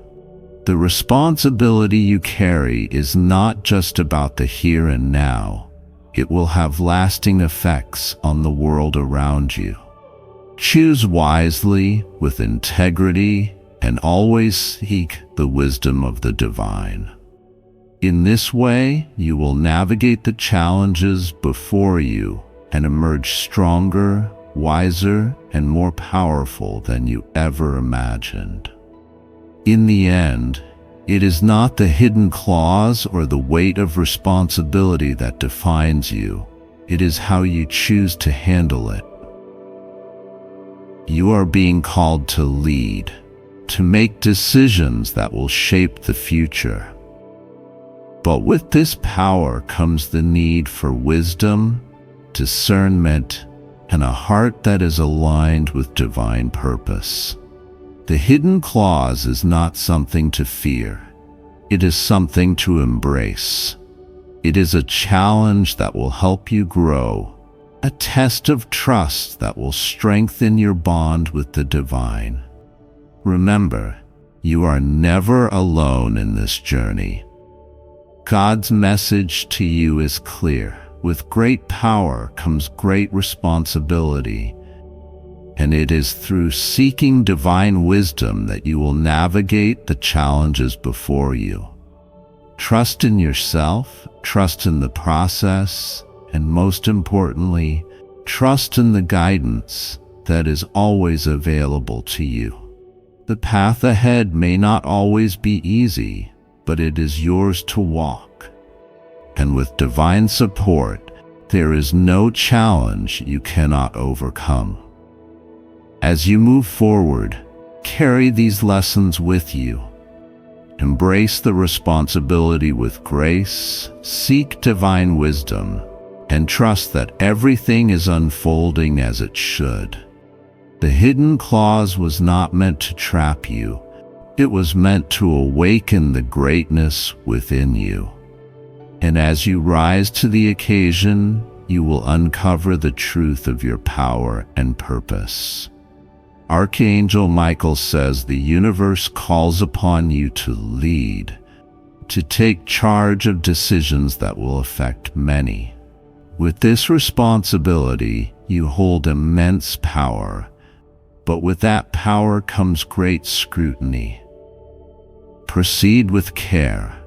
The responsibility you carry is not just about the here and now. It will have lasting effects on the world around you. Choose wisely, with integrity, and always seek the wisdom of the divine. In this way, you will navigate the challenges before you and emerge stronger, wiser, and more powerful than you ever imagined. In the end, it is not the hidden claws or the weight of responsibility that defines you. It is how you choose to handle it. You are being called to lead, to make decisions that will shape the future. But with this power comes the need for wisdom, discernment, and a heart that is aligned with divine purpose. The hidden claws is not something to fear. It is something to embrace. It is a challenge that will help you grow, a test of trust that will strengthen your bond with the divine. Remember, you are never alone in this journey. God's message to you is clear. With great power comes great responsibility, and it is through seeking divine wisdom that you will navigate the challenges before you. Trust in yourself, trust in the process, and most importantly, trust in the guidance that is always available to you. The path ahead may not always be easy, but it is yours to walk. And with divine support, there is no challenge you cannot overcome. As you move forward, carry these lessons with you. Embrace the responsibility with grace, seek divine wisdom, and trust that everything is unfolding as it should. The hidden clause was not meant to trap you. It was meant to awaken the greatness within you. And as you rise to the occasion, you will uncover the truth of your power and purpose. Archangel Michael says the universe calls upon you to lead, to take charge of decisions that will affect many. With this responsibility, you hold immense power, but with that power comes great scrutiny. Proceed with care,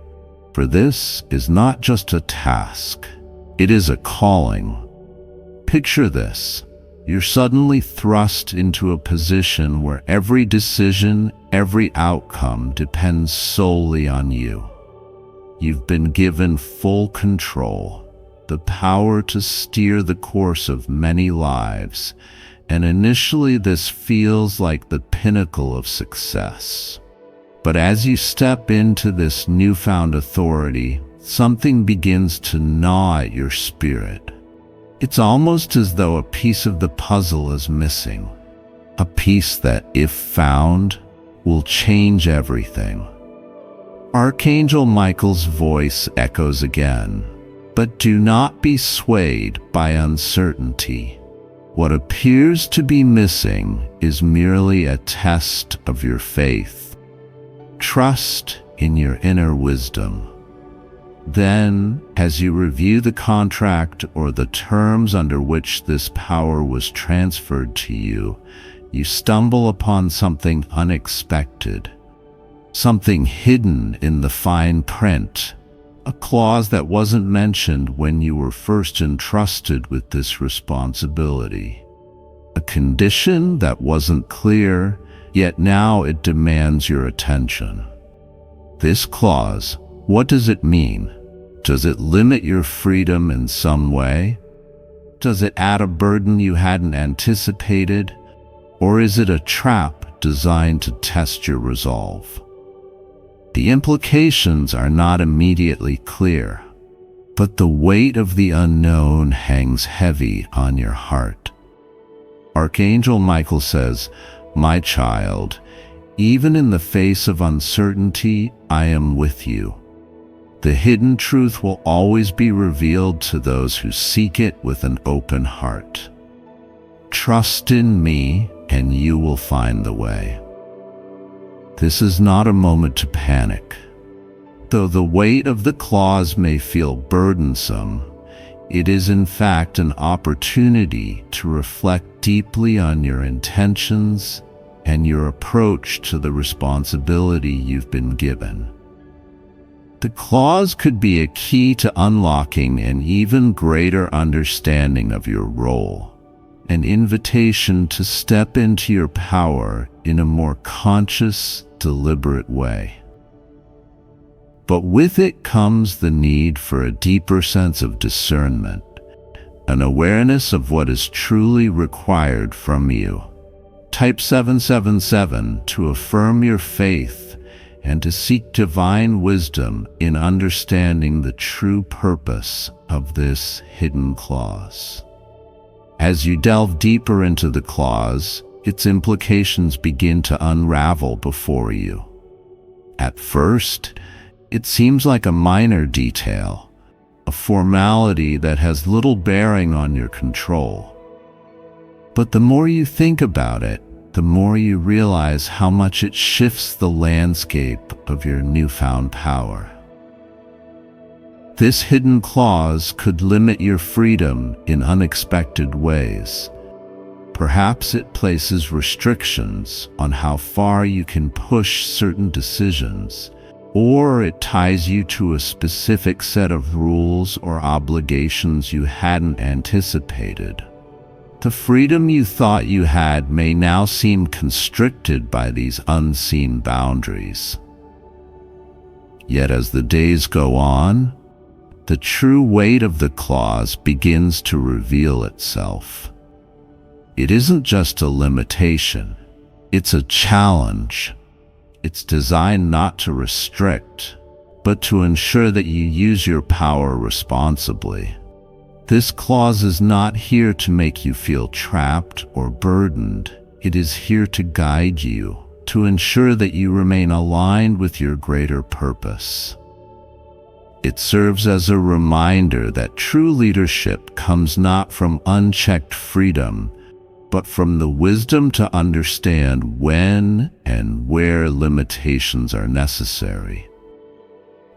for this is not just a task, it is a calling. Picture this. You're suddenly thrust into a position where every decision, every outcome depends solely on you. You've been given full control, the power to steer the course of many lives, and initially this feels like the pinnacle of success. But as you step into this newfound authority, something begins to gnaw at your spirit. It's almost as though a piece of the puzzle is missing, a piece that, if found, will change everything. Archangel Michael's voice echoes again, but do not be swayed by uncertainty. What appears to be missing is merely a test of your faith. Trust in your inner wisdom. Then, as you review the contract or the terms under which this power was transferred to you, you stumble upon something unexpected, something hidden in the fine print, a clause that wasn't mentioned when you were first entrusted with this responsibility, a condition that wasn't clear, yet now it demands your attention. This clause, what does it mean? Does it limit your freedom in some way? Does it add a burden you hadn't anticipated? Or is it a trap designed to test your resolve? The implications are not immediately clear, but the weight of the unknown hangs heavy on your heart. Archangel Michael says, "My child, even in the face of uncertainty, I am with you. The hidden truth will always be revealed to those who seek it with an open heart. Trust in me, and you will find the way." This is not a moment to panic. Though the weight of the clause may feel burdensome, it is in fact an opportunity to reflect deeply on your intentions and your approach to the responsibility you've been given. The clause could be a key to unlocking an even greater understanding of your role, an invitation to step into your power in a more conscious, deliberate way. But with it comes the need for a deeper sense of discernment, an awareness of what is truly required from you. Type 777 to affirm your faith and to seek divine wisdom in understanding the true purpose of this hidden clause. As you delve deeper into the clause, its implications begin to unravel before you. At first, it seems like a minor detail, a formality that has little bearing on your control. But the more you think about it, the more you realize how much it shifts the landscape of your newfound power. This hidden clause could limit your freedom in unexpected ways. Perhaps it places restrictions on how far you can push certain decisions, or it ties you to a specific set of rules or obligations you hadn't anticipated. The freedom you thought you had may now seem constricted by these unseen boundaries. Yet as the days go on, the true weight of the clause begins to reveal itself. It isn't just a limitation, it's a challenge. It's designed not to restrict, but to ensure that you use your power responsibly. This clause is not here to make you feel trapped or burdened. It is here to guide you, to ensure that you remain aligned with your greater purpose. It serves as a reminder that true leadership comes not from unchecked freedom, but from the wisdom to understand when and where limitations are necessary.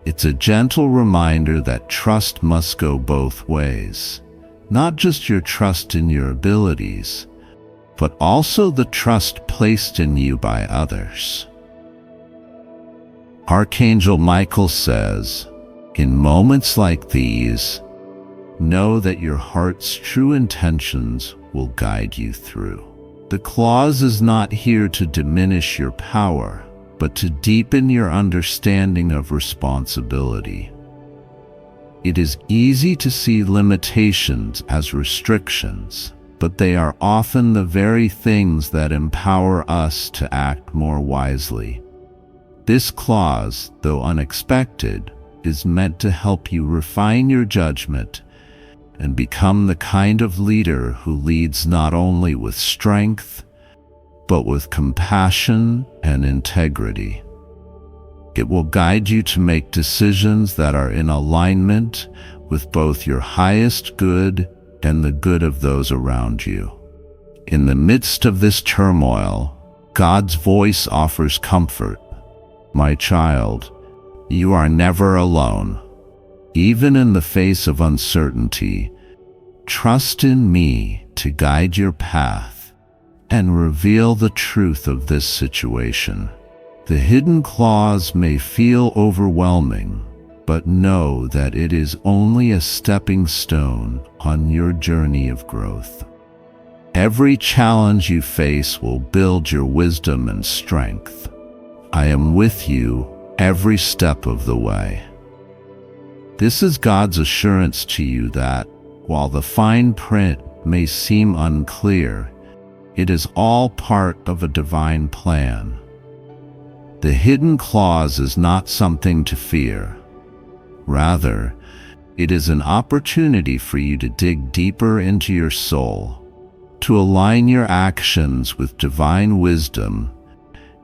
It's a gentle reminder that trust must go both ways, not just your trust in your abilities, but also the trust placed in you by others. Archangel Michael says, "In moments like these, know that your heart's true intentions will guide you through." The clause is not here to diminish your power, but to deepen your understanding of responsibility. It is easy to see limitations as restrictions, but they are often the very things that empower us to act more wisely. This clause, though unexpected, is meant to help you refine your judgment and become the kind of leader who leads not only with strength, but with compassion and integrity. It will guide you to make decisions that are in alignment with both your highest good and the good of those around you. In the midst of this turmoil, God's voice offers comfort. "My child, you are never alone. Even in the face of uncertainty, trust in me to guide your path and reveal the truth of this situation." The hidden clause may feel overwhelming, but know that it is only a stepping stone on your journey of growth. Every challenge you face will build your wisdom and strength. I am with you every step of the way. This is God's assurance to you that, while the fine print may seem unclear, it is all part of a divine plan. The hidden clause is not something to fear. Rather, it is an opportunity for you to dig deeper into your soul, to align your actions with divine wisdom,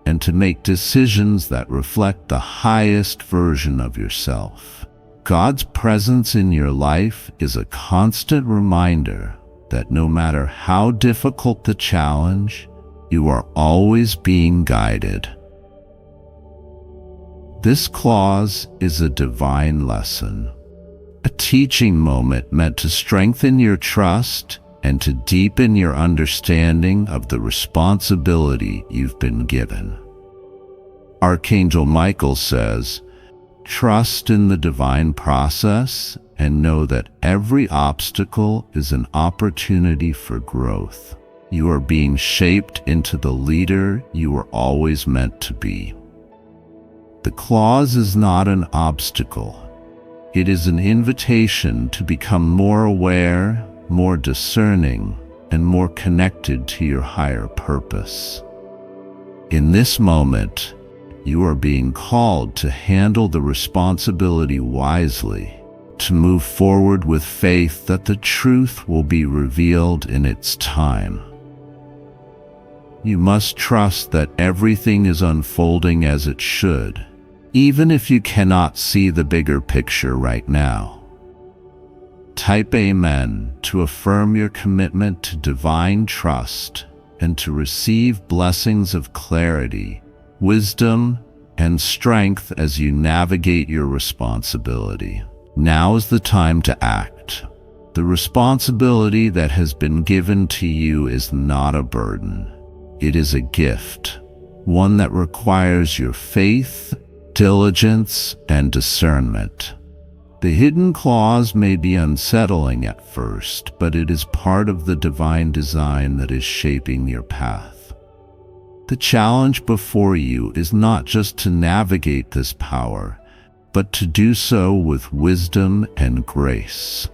and to make decisions that reflect the highest version of yourself. God's presence in your life is a constant reminder that no matter how difficult the challenge, you are always being guided. This clause is a divine lesson, a teaching moment meant to strengthen your trust and to deepen your understanding of the responsibility you've been given. Archangel Michael says, "Trust in the divine process and know that every obstacle is an opportunity for growth. You are being shaped into the leader you were always meant to be." The clause is not an obstacle. It is an invitation to become more aware, more discerning, and more connected to your higher purpose. In this moment, you are being called to handle the responsibility wisely, to move forward with faith that the truth will be revealed in its time. You must trust that everything is unfolding as it should, even if you cannot see the bigger picture right now. Type Amen to affirm your commitment to divine trust and to receive blessings of clarity, wisdom, and strength as you navigate your responsibility. Now is the time to act. The responsibility that has been given to you is not a burden. It is a gift, one that requires your faith, diligence, and discernment. The hidden clause may be unsettling at first, but it is part of the divine design that is shaping your path. The challenge before you is not just to navigate this power, but to do so with wisdom and grace,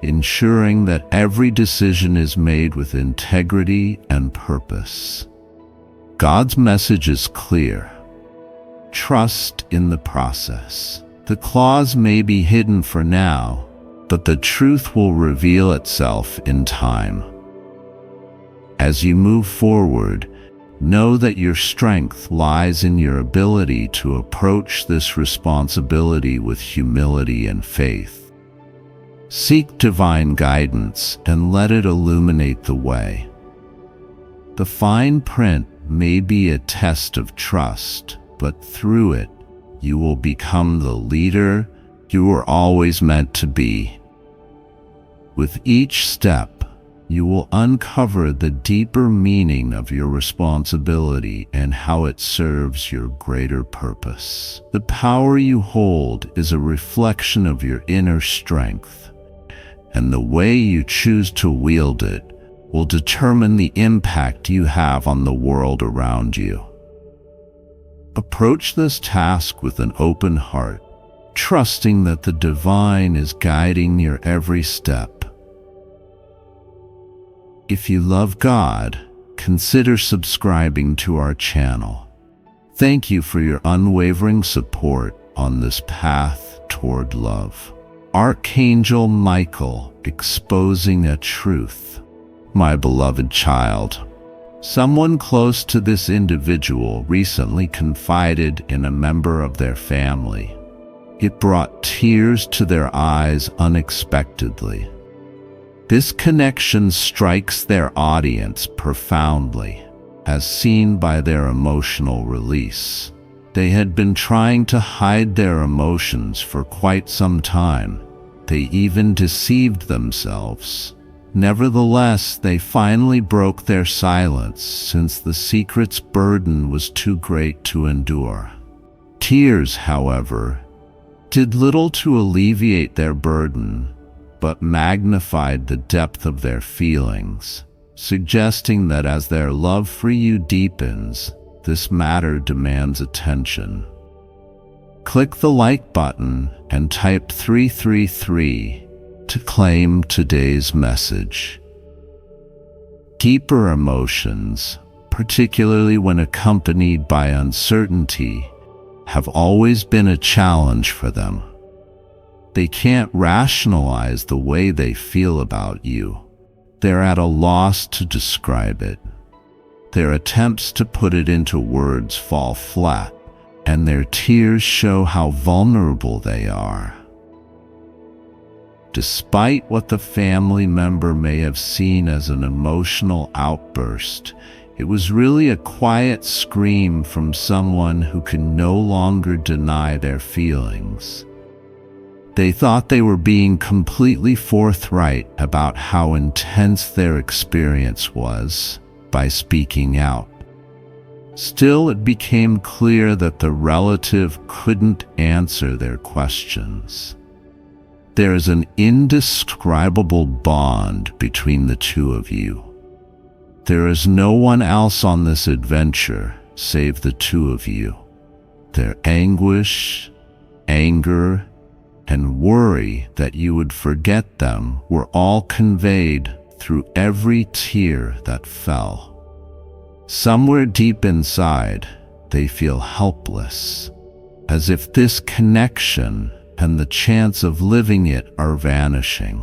ensuring that every decision is made with integrity and purpose. God's message is clear. Trust in the process. The clause may be hidden for now, but the truth will reveal itself in time. As you move forward, Know that your strength lies in your ability to approach this responsibility with humility and faith. Seek divine guidance and let it illuminate the way. The fine print may be a test of trust, but through it, you will become the leader you were always meant to be. With each step, you will uncover the deeper meaning of your responsibility and how it serves your greater purpose. The power you hold is a reflection of your inner strength, and the way you choose to wield it will determine the impact you have on the world around you. Approach this task with an open heart, trusting that the divine is guiding your every step. If you love God, consider subscribing to our channel. Thank you for your unwavering support on this path toward love. Archangel Michael, exposing a truth. My beloved child, someone close to this individual recently confided in a member of their family. It brought tears to their eyes unexpectedly. This connection strikes their audience profoundly, as seen by their emotional release. They had been trying to hide their emotions for quite some time. They even deceived themselves. Nevertheless, they finally broke their silence since the secret's burden was too great to endure. Tears, however, did little to alleviate their burden, but magnified the depth of their feelings, suggesting that as their love for you deepens, this matter demands attention. Click the like button and type 333 to claim today's message. Deeper emotions, particularly when accompanied by uncertainty, have always been a challenge for them. They can't rationalize the way they feel about you. They're at a loss to describe it. Their attempts to put it into words fall flat, and their tears show how vulnerable they are. Despite what the family member may have seen as an emotional outburst, it was really a quiet scream from someone who can no longer deny their feelings. They thought they were being completely forthright about how intense their experience was by speaking out. Still, it became clear that the relative couldn't answer their questions. There is an indescribable bond between the two of you. There is no one else on this adventure save the two of you. Their anguish, anger, and worry that you would forget them were all conveyed through every tear that fell. Somewhere deep inside, they feel helpless, as if this connection and the chance of living it are vanishing.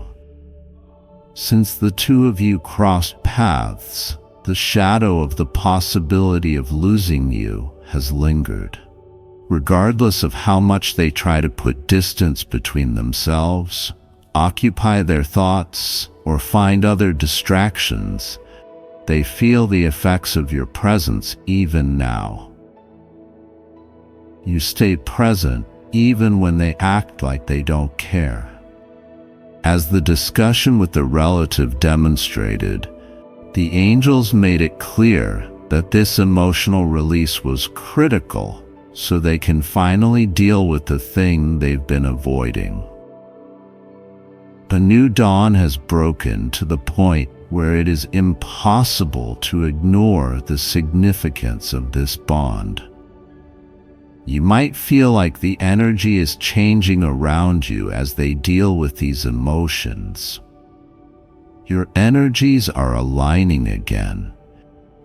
Since the two of you crossed paths, the shadow of the possibility of losing you has lingered. Regardless of how much they try to put distance between themselves, occupy their thoughts, or find other distractions, they feel the effects of your presence even now. You stay present even when they act like they don't care. As the discussion with the relative demonstrated, the angels made it clear that this emotional release was critical so they can finally deal with the thing they've been avoiding. A new dawn has broken to the point where it is impossible to ignore the significance of this bond. You might feel like the energy is changing around you as they deal with these emotions. Your energies are aligning again,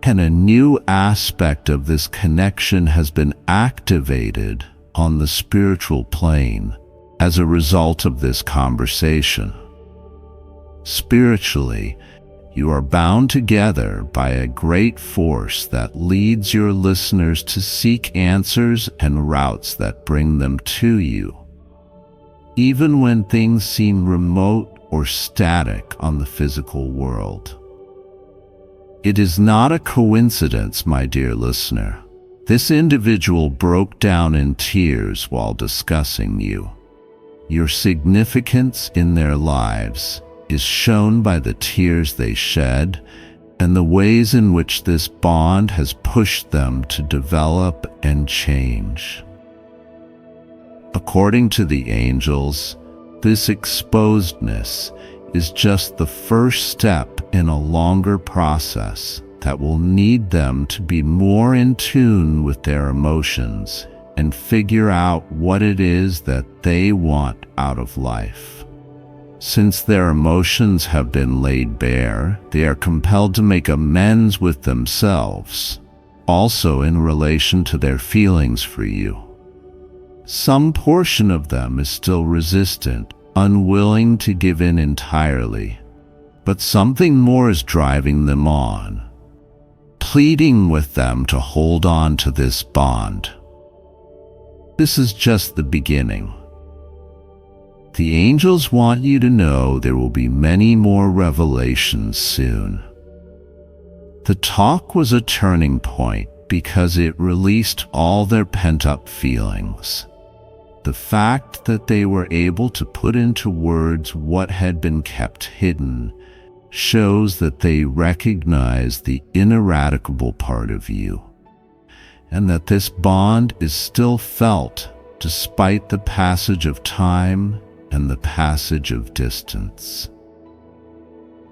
and a new aspect of this connection has been activated on the spiritual plane as a result of this conversation. Spiritually, You are bound together by a great force that leads your listeners to seek answers and routes that bring them to you, even when things seem remote or static on the physical world. It is not a coincidence, my dear listener. This individual broke down in tears while discussing you. Your significance in their lives is shown by the tears they shed and the ways in which this bond has pushed them to develop and change. According to the angels, this exposedness is just the first step in a longer process that will need them to be more in tune with their emotions and figure out what it is that they want out of life. Since their emotions have been laid bare, they are compelled to make amends with themselves, also in relation to their feelings for you. Some portion of them is still resistant, unwilling to give in entirely, but something more is driving them on, pleading with them to hold on to this bond. This is just the beginning. The angels want you to know there will be many more revelations soon. The talk was a turning point because it released all their pent-up feelings. The fact that they were able to put into words what had been kept hidden shows that they recognize the ineradicable part of you, and that this bond is still felt despite the passage of time and the passage of distance.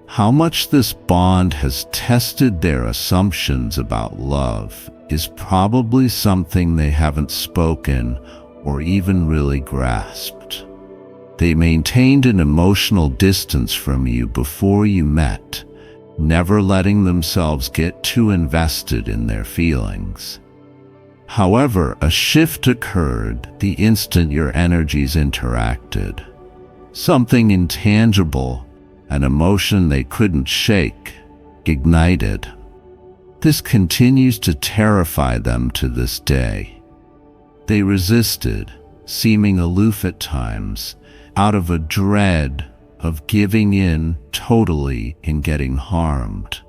How much this bond has tested their assumptions about love is probably something they haven't spoken or even really grasped. They maintained an emotional distance from you before you met, never letting themselves get too invested in their feelings. However, a shift occurred the instant your energies interacted. Something intangible, an emotion they couldn't shake, ignited. This continues to terrify them to this day. They resisted, seeming aloof at times, out of a dread of giving in totally and getting harmed.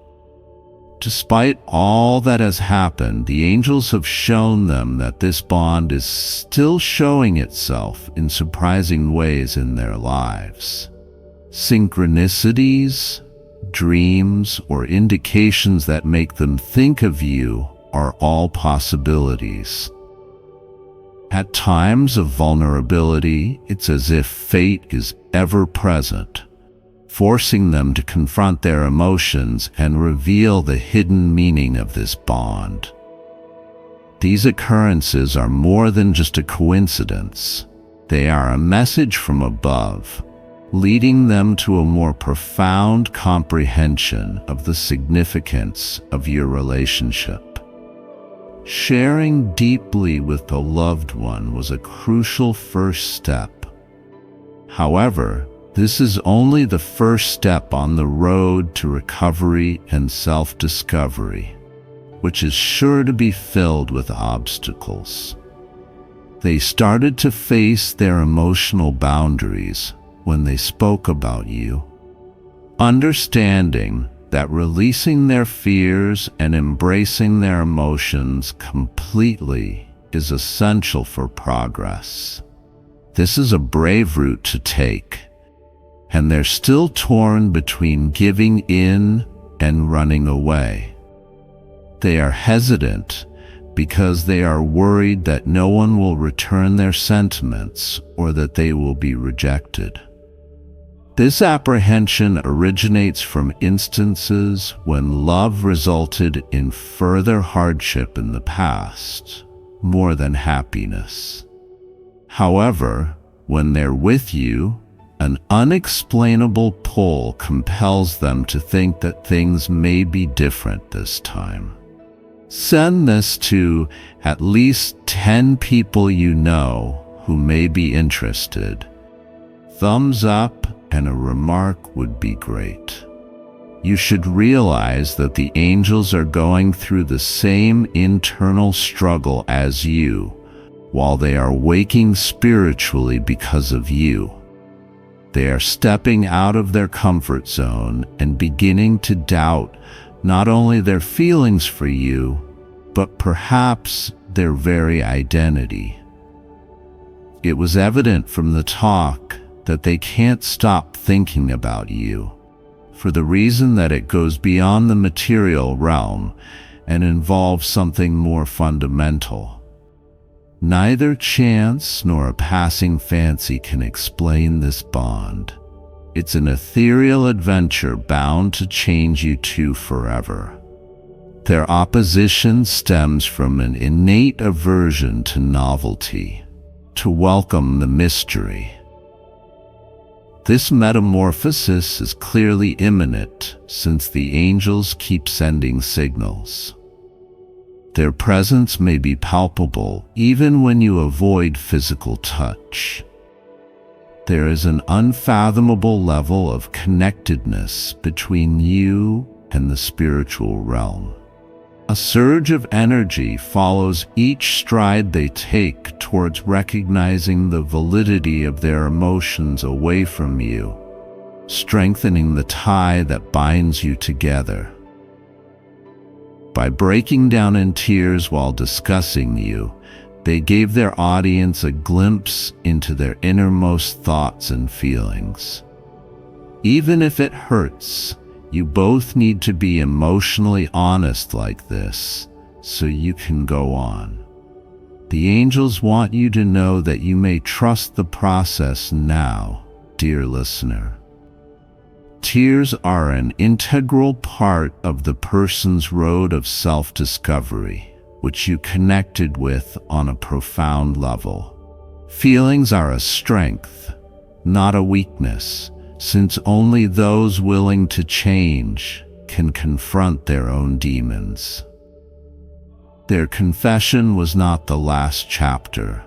Despite all that has happened, the angels have shown them that this bond is still showing itself in surprising ways in their lives. Synchronicities, dreams, or indications that make them think of you are all possibilities. At times of vulnerability, it's as if fate is ever present, forcing them to confront their emotions and reveal the hidden meaning of this bond. These occurrences are more than just a coincidence. They are a message from above, leading them to a more profound comprehension of the significance of your relationship. Sharing deeply with the loved one was a crucial first step. However, this is only the first step on the road to recovery and self-discovery, which is sure to be filled with obstacles. They started to face their emotional boundaries when they spoke about you, understanding that releasing their fears and embracing their emotions completely is essential for progress. This is a brave route to take, and they're still torn between giving in and running away. They are hesitant because they are worried that no one will return their sentiments or that they will be rejected. This apprehension originates from instances when love resulted in further hardship in the past, more than happiness. However, when they're with you, an unexplainable pull compels them to think that things may be different this time. Send this to at least 10 people you know who may be interested. Thumbs up and a remark would be great. You should realize that the angels are going through the same internal struggle as you, while they are waking spiritually because of you. They are stepping out of their comfort zone and beginning to doubt not only their feelings for you, but perhaps their very identity. It was evident from the talk that they can't stop thinking about you, for the reason that it goes beyond the material realm and involves something more fundamental. Neither chance nor a passing fancy can explain this bond. It's an ethereal adventure bound to change you two forever. Their opposition stems from an innate aversion to novelty, to welcome the mystery. This metamorphosis is clearly imminent since the angels keep sending signals. Their presence may be palpable even when you avoid physical touch. There is an unfathomable level of connectedness between you and the spiritual realm. A surge of energy follows each stride they take towards recognizing the validity of their emotions away from you, strengthening the tie that binds you together. By breaking down in tears while discussing you, they gave their audience a glimpse into their innermost thoughts and feelings. Even if it hurts, you both need to be emotionally honest like this, so you can go on. The angels want you to know that you may trust the process now, dear listener. Tears are an integral part of the person's road of self-discovery, which you connected with on a profound level. Feelings are a strength, not a weakness, since only those willing to change can confront their own demons. Their confession was not the last chapter,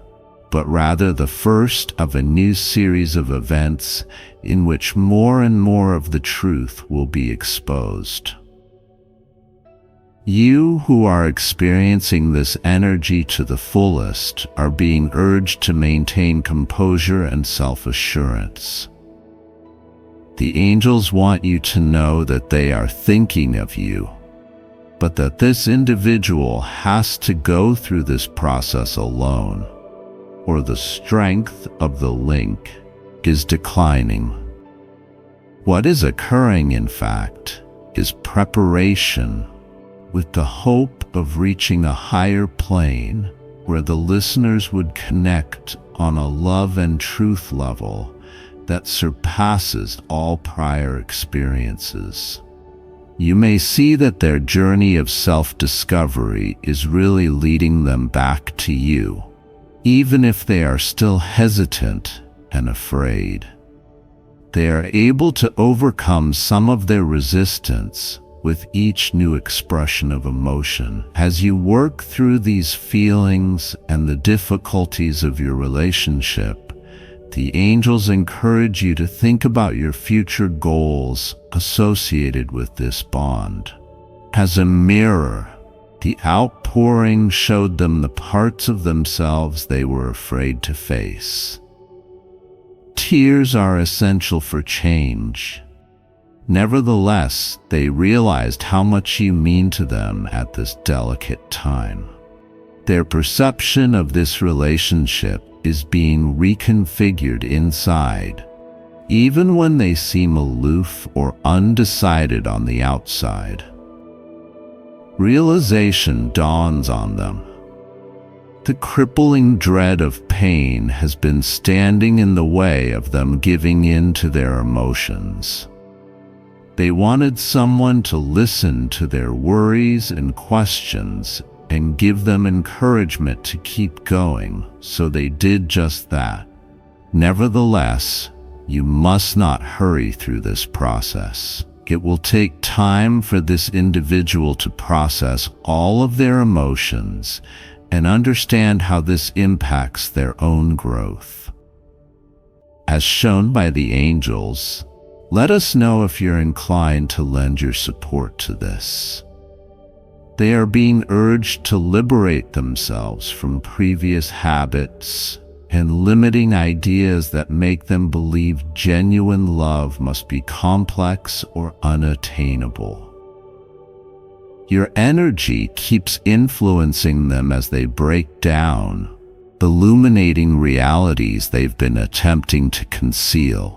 but rather the first of a new series of events in which more and more of the truth will be exposed. You who are experiencing this energy to the fullest are being urged to maintain composure and self-assurance. The angels want you to know that they are thinking of you, but that this individual has to go through this process alone, or the strength of the link is declining. What is occurring, in fact, is preparation, with the hope of reaching a higher plane where the listeners would connect on a love and truth level that surpasses all prior experiences. You may see that their journey of self-discovery is really leading them back to you, even if they are still hesitant and afraid. They are able to overcome some of their resistance with each new expression of emotion. As you work through these feelings and the difficulties of your relationship, the angels encourage you to think about your future goals associated with this bond. As a mirror, the outpouring showed them the parts of themselves they were afraid to face. Tears are essential for change. Nevertheless, they realized how much you mean to them at this delicate time. Their perception of this relationship is being reconfigured inside, even when they seem aloof or undecided on the outside. Realization dawns on them. The crippling dread of pain has been standing in the way of them giving in to their emotions. They wanted someone to listen to their worries and questions and give them encouragement to keep going, so they did just that. Nevertheless, you must not hurry through this process. It will take time for this individual to process all of their emotions and understand how this impacts their own growth. As shown by the angels, Let us know if you're inclined to lend your support to this. They are being urged to liberate themselves from previous habits and limiting ideas that make them believe genuine love must be complex or unattainable. Your energy keeps influencing them as they break down, illuminating realities they've been attempting to conceal.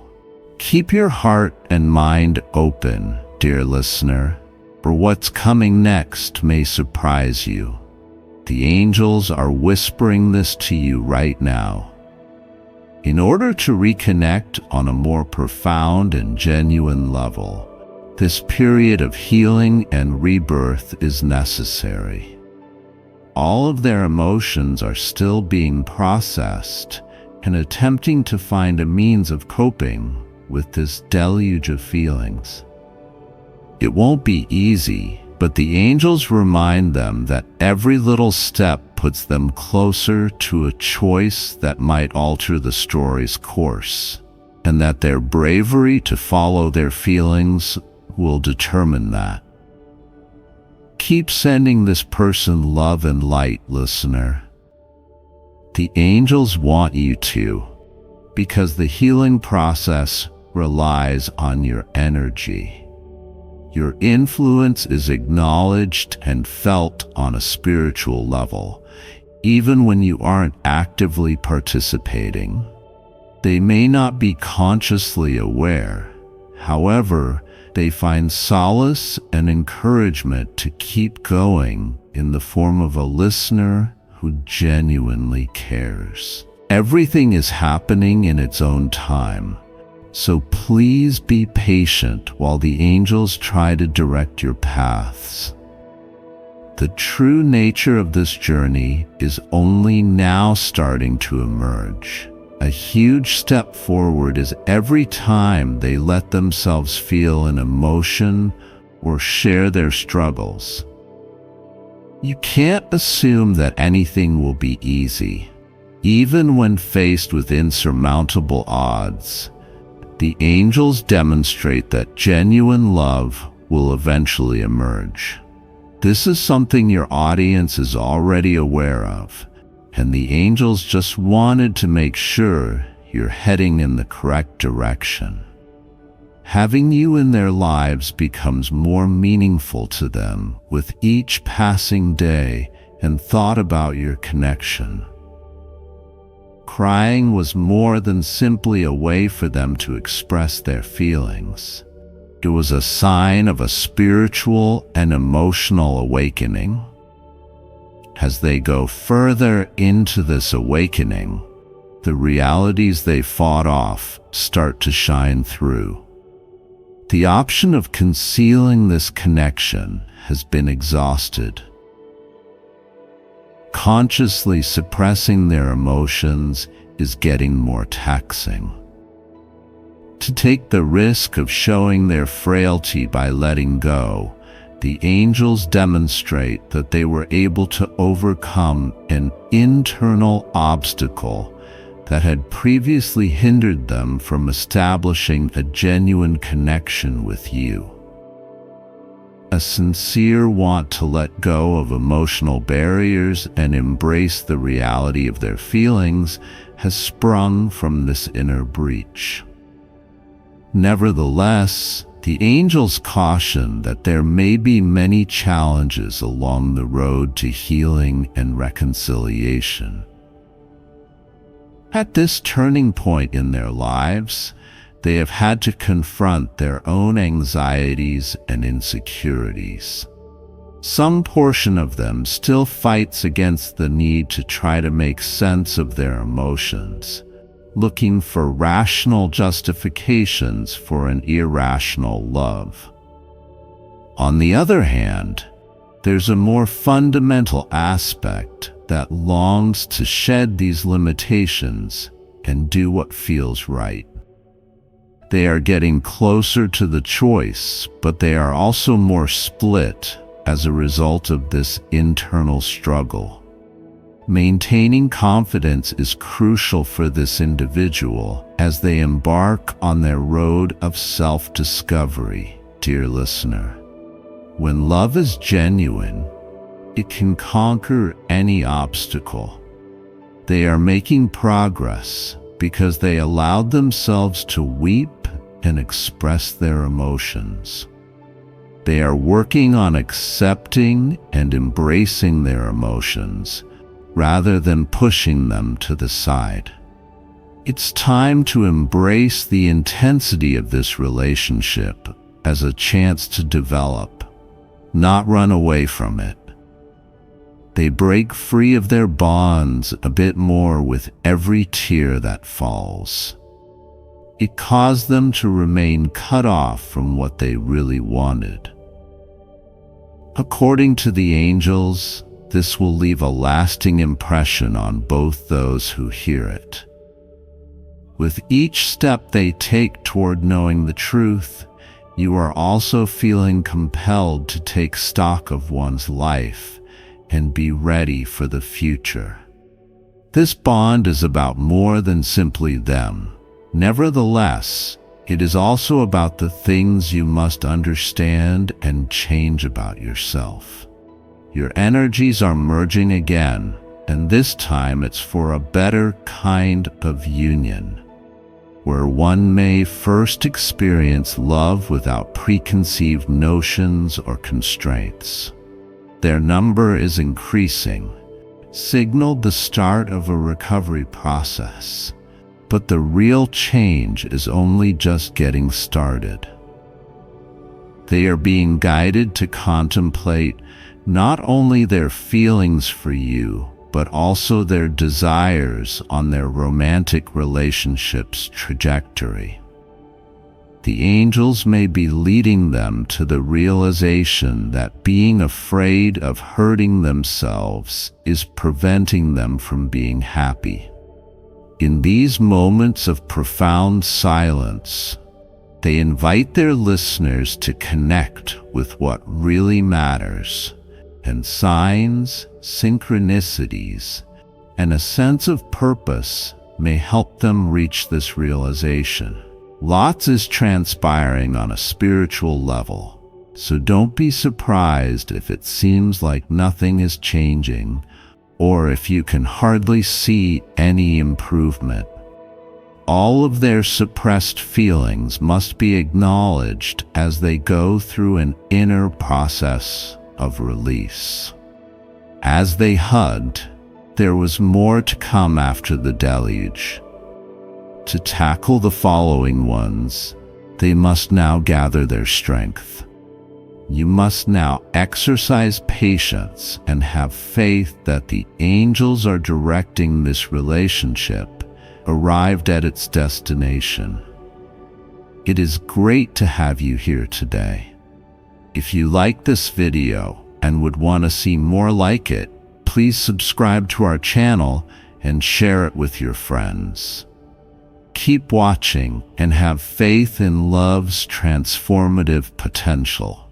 Keep your heart and mind open, dear listener, for what's coming next may surprise you. The angels are whispering this to you right now. In order to reconnect on a more profound and genuine level, this period of healing and rebirth is necessary. All of their emotions are still being processed and attempting to find a means of coping with this deluge of feelings. It won't be easy, but the angels remind them that every little step puts them closer to a choice that might alter the story's course, and that their bravery to follow their feelings will determine that. Keep sending this person love and light, listener. The angels want you to, because the healing process relies on your energy. Your influence is acknowledged and felt on a spiritual level, even when you aren't actively participating. They may not be consciously aware. However, they find solace and encouragement to keep going in the form of a listener who genuinely cares. Everything is happening in its own time, so please be patient while the angels try to direct your paths. The true nature of this journey is only now starting to emerge. A huge step forward is every time they let themselves feel an emotion or share their struggles. You can't assume that anything will be easy. Even when faced with insurmountable odds, the angels demonstrate that genuine love will eventually emerge. This is something your audience is already aware of, and the angels just wanted to make sure you're heading in the correct direction. Having you in their lives becomes more meaningful to them with each passing day and thought about your connection. Crying was more than simply a way for them to express their feelings. It was a sign of a spiritual and emotional awakening. As they go further into this awakening, the realities they fought off start to shine through. The option of concealing this connection has been exhausted. Consciously suppressing their emotions is getting more taxing. To take the risk of showing their frailty by letting go, the angels demonstrate that they were able to overcome an internal obstacle that had previously hindered them from establishing a genuine connection with you. A sincere want to let go of emotional barriers and embrace the reality of their feelings has sprung from this inner breach. Nevertheless, the angels caution that there may be many challenges along the road to healing and reconciliation. At this turning point in their lives, they have had to confront their own anxieties and insecurities. Some portion of them still fights against the need to try to make sense of their emotions, looking for rational justifications for an irrational love. On the other hand, there's a more fundamental aspect that longs to shed these limitations and do what feels right. They are getting closer to the choice, but they are also more split as a result of this internal struggle. Maintaining confidence is crucial for this individual as they embark on their road of self-discovery. Dear listener, when love is genuine, it can conquer any obstacle. They are making progress because they allowed themselves to weep and express their emotions. They are working on accepting and embracing their emotions rather than pushing them to the side. It's time to embrace the intensity of this relationship as a chance to develop, not run away from it. They break free of their bonds a bit more with every tear that falls. It caused them to remain cut off from what they really wanted. According to the angels, this will leave a lasting impression on both those who hear it. With each step they take toward knowing the truth, you are also feeling compelled to take stock of one's life and be ready for the future. This bond is about more than simply them. Nevertheless, it is also about the things you must understand and change about yourself. Your energies are merging again, and this time it's for a better kind of union, where one may first experience love without preconceived notions or constraints. Their number is increasing, signaled the start of a recovery process, but the real change is only just getting started. They are being guided to contemplate not only their feelings for you, but also their desires on their romantic relationship's trajectory. The angels may be leading them to the realization that being afraid of hurting themselves is preventing them from being happy. In these moments of profound silence, they invite their listeners to connect with what really matters, and signs, synchronicities, and a sense of purpose may help them reach this realization. Lots is transpiring on a spiritual level, so don't be surprised if it seems like nothing is changing, or if you can hardly see any improvement. All of their suppressed feelings must be acknowledged as they go through an inner process of release. As they hugged, there was more to come after the deluge. To tackle the following ones, they must now gather their strength. You must now exercise patience and have faith that the angels are directing this relationship arrived at its destination. It is great to have you here today. If you like this video and would want to see more like it, please subscribe to our channel and share it with your friends. Keep watching and have faith in love's transformative potential.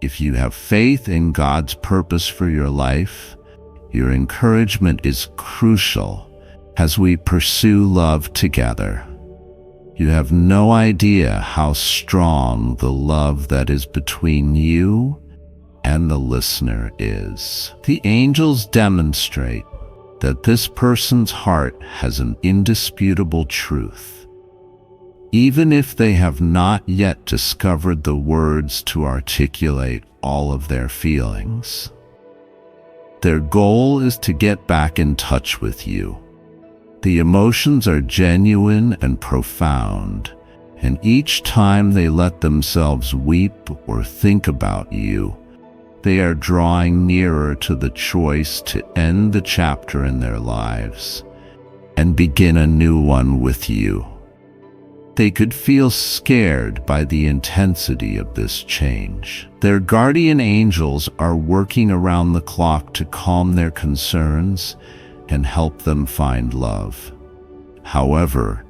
If you have faith in God's purpose for your life, your encouragement is crucial as we pursue love together. You have no idea how strong the love that is between you and the listener is. The angels demonstrate that this person's heart has an indisputable truth. Even if they have not yet discovered the words to articulate all of their feelings, their goal is to get back in touch with you. The emotions are genuine and profound, and each time they let themselves weep or think about you, they are drawing nearer to the choice to end the chapter in their lives and begin a new one with you. They could feel scared by the intensity of this change. Their guardian angels are working around the clock to calm their concerns and help them find love. However,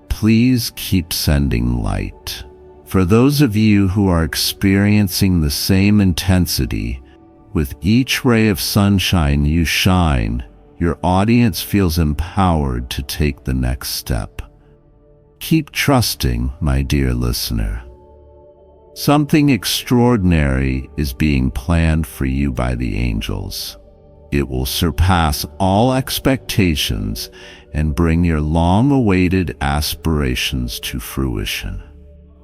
please keep sending light. For those of you who are experiencing the same intensity, with each ray of sunshine you shine, your audience feels empowered to take the next step. Keep trusting, my dear listener. Something extraordinary is being planned for you by the angels. It will surpass all expectations and bring your long-awaited aspirations to fruition.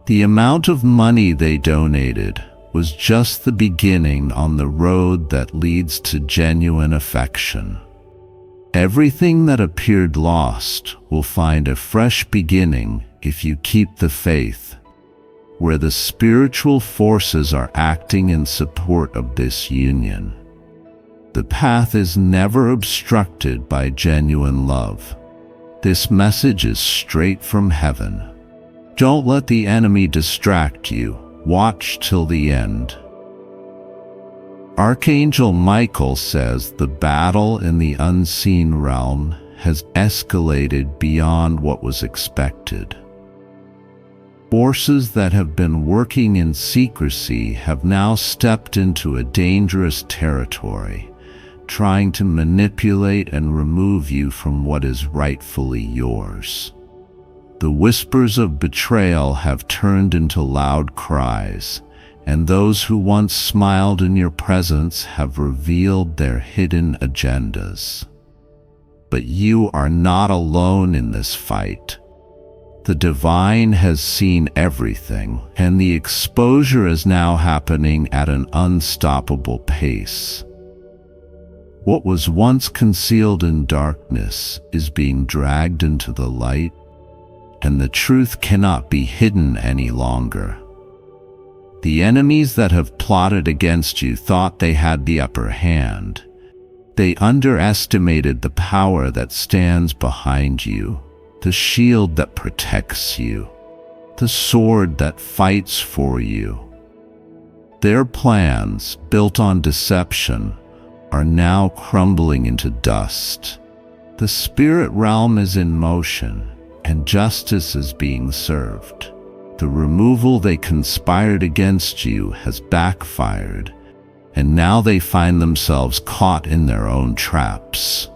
The amount of money they donated was just the beginning on the road that leads to genuine affection. Everything that appeared lost will find a fresh beginning if you keep the faith, where the spiritual forces are acting in support of this union. The path is never obstructed by genuine love. This message is straight from heaven. Don't let the enemy distract you. Watch till the end. Archangel Michael says the battle in the unseen realm has escalated beyond what was expected. Forces that have been working in secrecy have now stepped into a dangerous territory, trying to manipulate and remove you from what is rightfully yours. The whispers of betrayal have turned into loud cries, and those who once smiled in your presence have revealed their hidden agendas. But you are not alone in this fight. The divine has seen everything, and the exposure is now happening at an unstoppable pace. What was once concealed in darkness is being dragged into the light, and the truth cannot be hidden any longer. The enemies that have plotted against you thought they had the upper hand. They underestimated the power that stands behind you, the shield that protects you, the sword that fights for you. Their plans, built on deception, are now crumbling into dust. The spirit realm is in motion, and justice is being served. The removal they conspired against you has backfired, and now they find themselves caught in their own traps.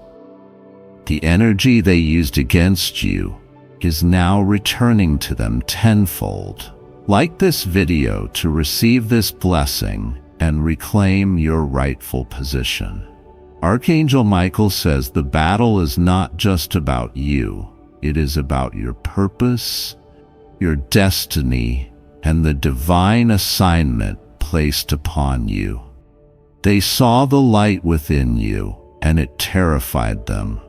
The energy they used against you is now returning to them tenfold. Like this video to receive this blessing and reclaim your rightful position. Archangel Michael says the battle is not just about you. It is about your purpose, your destiny, and the divine assignment placed upon you. They saw the light within you, and it terrified them.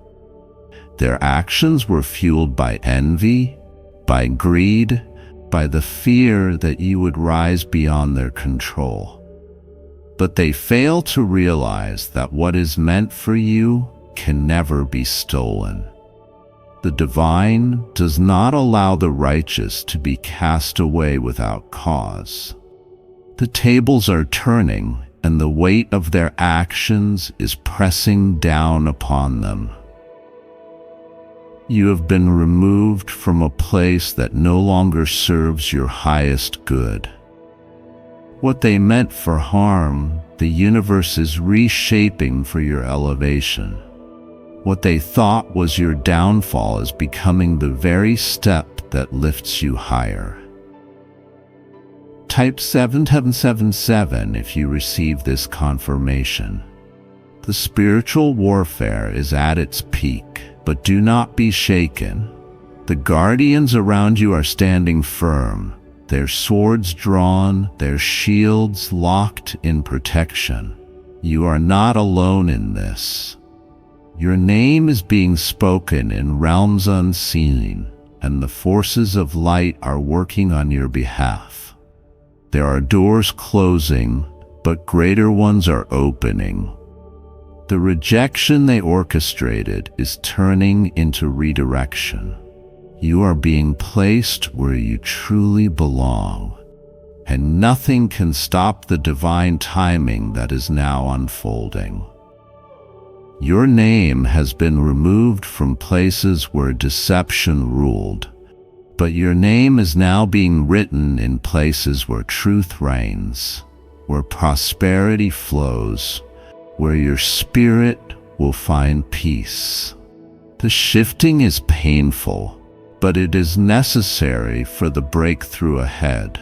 Their actions were fueled by envy, by greed, by the fear that you would rise beyond their control. But they fail to realize that what is meant for you can never be stolen. The divine does not allow the righteous to be cast away without cause. The tables are turning, and the weight of their actions is pressing down upon them. You have been removed from a place that no longer serves your highest good. What they meant for harm, the universe is reshaping for your elevation. What they thought was your downfall is becoming the very step that lifts you higher. Type 7777 if you receive this confirmation. The spiritual warfare is at its peak, but do not be shaken. The guardians around you are standing firm, their swords drawn, their shields locked in protection. You are not alone in this. Your name is being spoken in realms unseen, and the forces of light are working on your behalf. There are doors closing, but greater ones are opening. The rejection they orchestrated is turning into redirection. You are being placed where you truly belong, and nothing can stop the divine timing that is now unfolding. Your name has been removed from places where deception ruled, but your name is now being written in places where truth reigns, where prosperity flows, where your spirit will find peace. The shifting is painful, but it is necessary for the breakthrough ahead.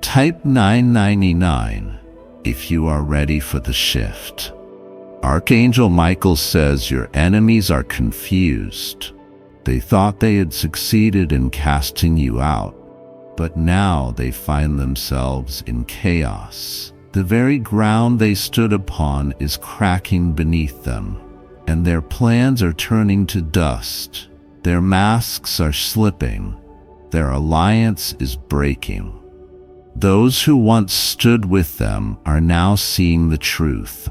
Type 999 if you are ready for the shift. Archangel Michael says your enemies are confused. They thought they had succeeded in casting you out, but now they find themselves in chaos. The very ground they stood upon is cracking beneath them, and their plans are turning to dust. Their masks are slipping. Their alliance is breaking. Those who once stood with them are now seeing the truth.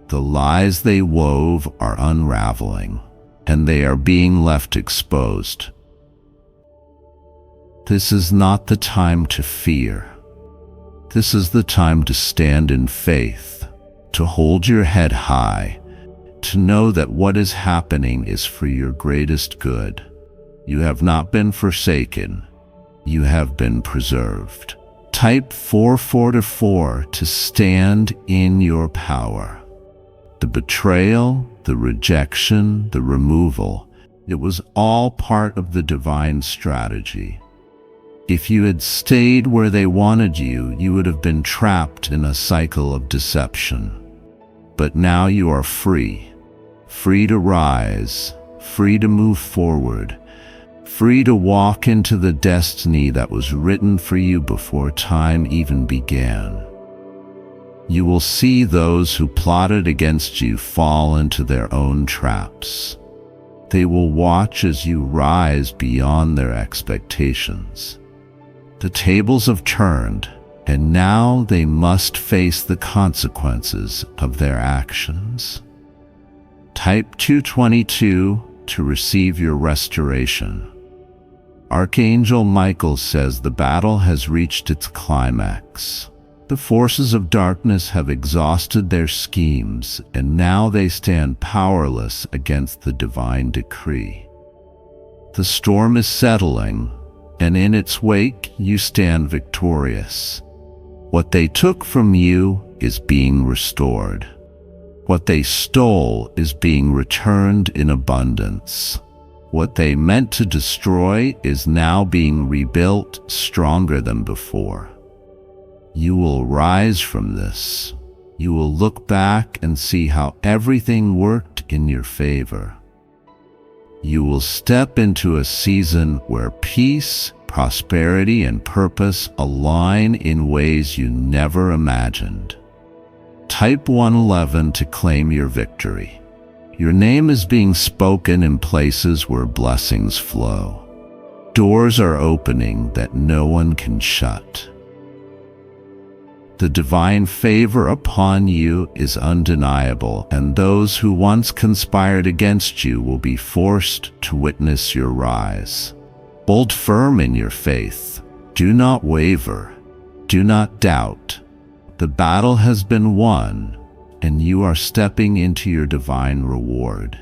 The lies they wove are unraveling, and they are being left exposed. This is not the time to fear. This is the time to stand in faith, to hold your head high, to know that what is happening is for your greatest good. You have not been forsaken. You have been preserved. Type 444 to stand in your power. The betrayal, the rejection, the removal, it was all part of the divine strategy. If you had stayed where they wanted you, you would have been trapped in a cycle of deception. But now you are free, free to rise, free to move forward, free to walk into the destiny that was written for you before time even began. You will see those who plotted against you fall into their own traps. They will watch as you rise beyond their expectations. The tables have turned, and now they must face the consequences of their actions. Type 222 to receive your restoration. Archangel Michael says the battle has reached its climax. The forces of darkness have exhausted their schemes, and now they stand powerless against the divine decree. The storm is settling, and in its wake you stand victorious. What they took from you is being restored. What they stole is being returned in abundance. What they meant to destroy is now being rebuilt stronger than before. You will rise from this. You will look back and see how everything worked in your favor. You will step into a season where peace, prosperity, and purpose align in ways you never imagined. Type 111 to claim your victory. Your name is being spoken in places where blessings flow. Doors are opening that no one can shut. The divine favor upon you is undeniable, and those who once conspired against you will be forced to witness your rise. Hold firm in your faith. Do not waver. Do not doubt. The battle has been won, and you are stepping into your divine reward.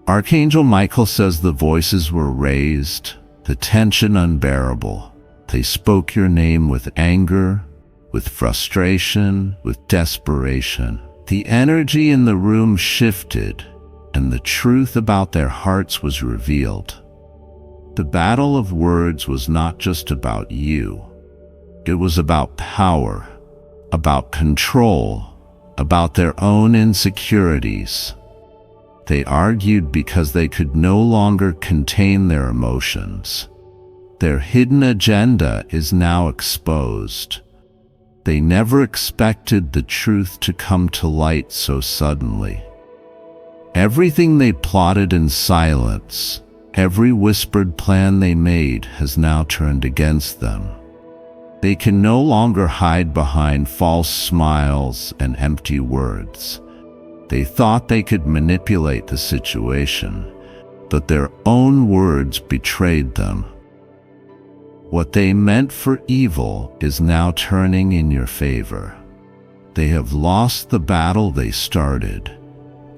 Archangel Michael says the voices were raised, the tension unbearable. They spoke your name with anger, with frustration, with desperation. The energy in the room shifted, and the truth about their hearts was revealed. The battle of words was not just about you. It was about power, about control, about their own insecurities. They argued because they could no longer contain their emotions. Their hidden agenda is now exposed. They never expected the truth to come to light so suddenly. Everything they plotted in silence, every whispered plan they made has now turned against them. They can no longer hide behind false smiles and empty words. They thought they could manipulate the situation, but their own words betrayed them. What they meant for evil is now turning in your favor. They have lost the battle they started,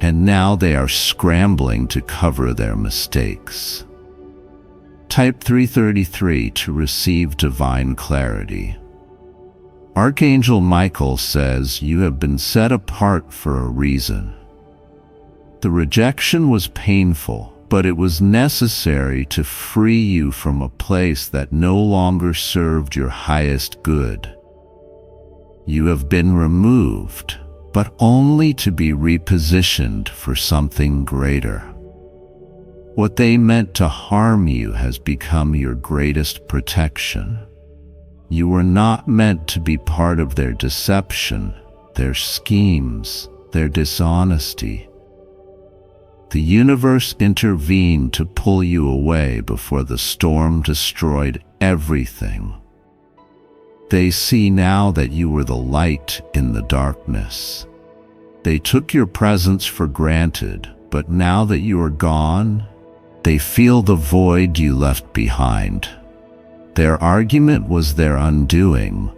and now they are scrambling to cover their mistakes. Type 333 to receive divine clarity. Archangel Michael says you have been set apart for a reason. The rejection was painful, but it was necessary to free you from a place that no longer served your highest good. You have been removed, but only to be repositioned for something greater. What they meant to harm you has become your greatest protection. You were not meant to be part of their deception, their schemes, their dishonesty. The universe intervened to pull you away before the storm destroyed everything. They see now that you were the light in the darkness. They took your presence for granted, but now that you are gone, they feel the void you left behind. Their argument was their undoing,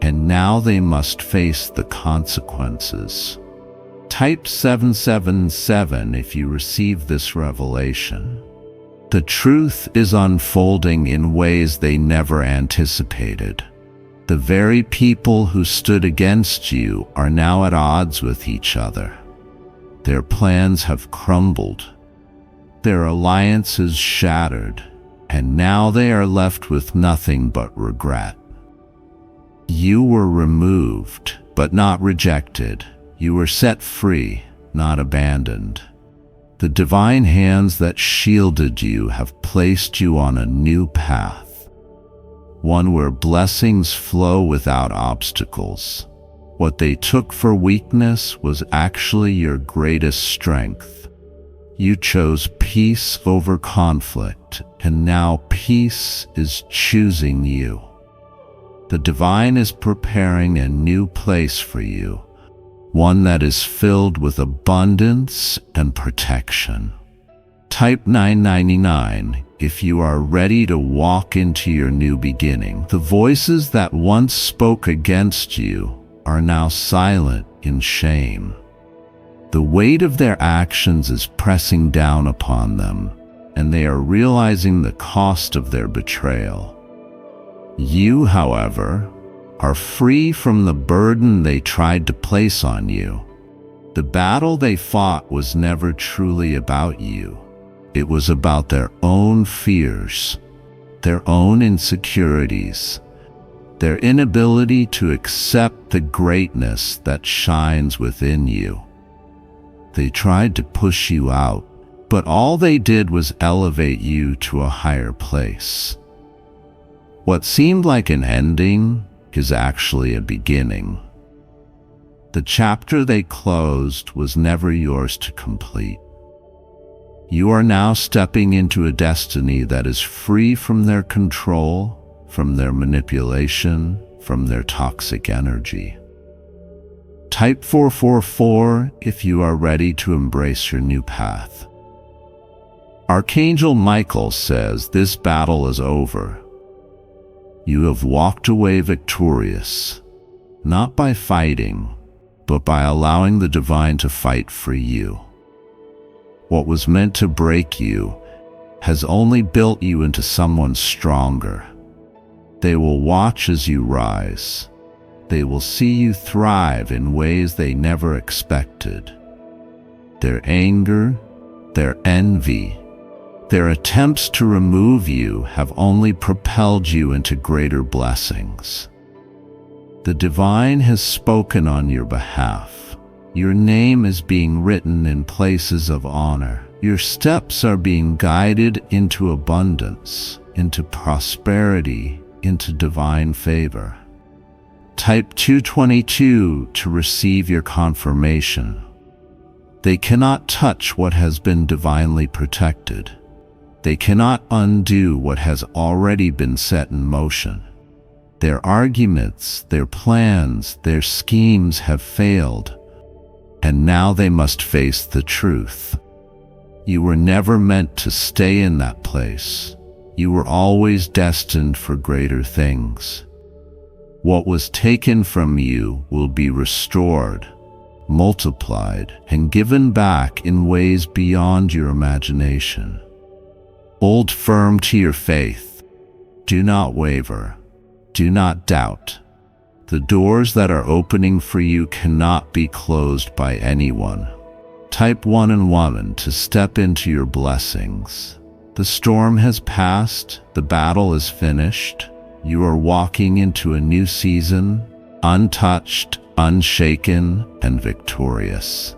and now they must face the consequences. Type 777 if you receive this revelation. The truth is unfolding in ways they never anticipated. The very people who stood against you are now at odds with each other. Their plans have crumbled. Their alliances shattered, and now they are left with nothing but regret. You were removed, but not rejected. You were set free, not abandoned. The divine hands that shielded you have placed you on a new path, one where blessings flow without obstacles. What they took for weakness was actually your greatest strength. You chose peace over conflict, and now peace is choosing you. The divine is preparing a new place for you, one that is filled with abundance and protection. Type 999 if you are ready to walk into your new beginning. The voices that once spoke against you are now silent in shame. The weight of their actions is pressing down upon them, and they are realizing the cost of their betrayal. You, however, are free from the burden they tried to place on you. The battle they fought was never truly about you. It was about their own fears, their own insecurities, their inability to accept the greatness that shines within you. They tried to push you out, but all they did was elevate you to a higher place. What seemed like an ending is actually a beginning. The chapter they closed was never yours to complete. You are now stepping into a destiny that is free from their control, from their manipulation, from their toxic energy. Type 444 if you are ready to embrace your new path. Archangel Michael says this battle is over. You have walked away victorious, not by fighting, but by allowing the divine to fight for you. What was meant to break you has only built you into someone stronger. They will watch as you rise. They will see you thrive in ways they never expected. Their anger, their envy, their attempts to remove you have only propelled you into greater blessings. The divine has spoken on your behalf. Your name is being written in places of honor. Your steps are being guided into abundance, into prosperity, into divine favor. Type 222 to receive your confirmation. They cannot touch what has been divinely protected. They cannot undo what has already been set in motion. Their arguments, their plans, their schemes have failed, and now they must face the truth. You were never meant to stay in that place. You were always destined for greater things. What was taken from you will be restored, multiplied, and given back in ways beyond your imagination. Hold firm to your faith. Do not waver. Do not doubt. The doors that are opening for you cannot be closed by anyone. Type 1 and 1 to step into your blessings. The storm has passed, the battle is finished. You are walking into a new season, untouched, unshaken, and victorious.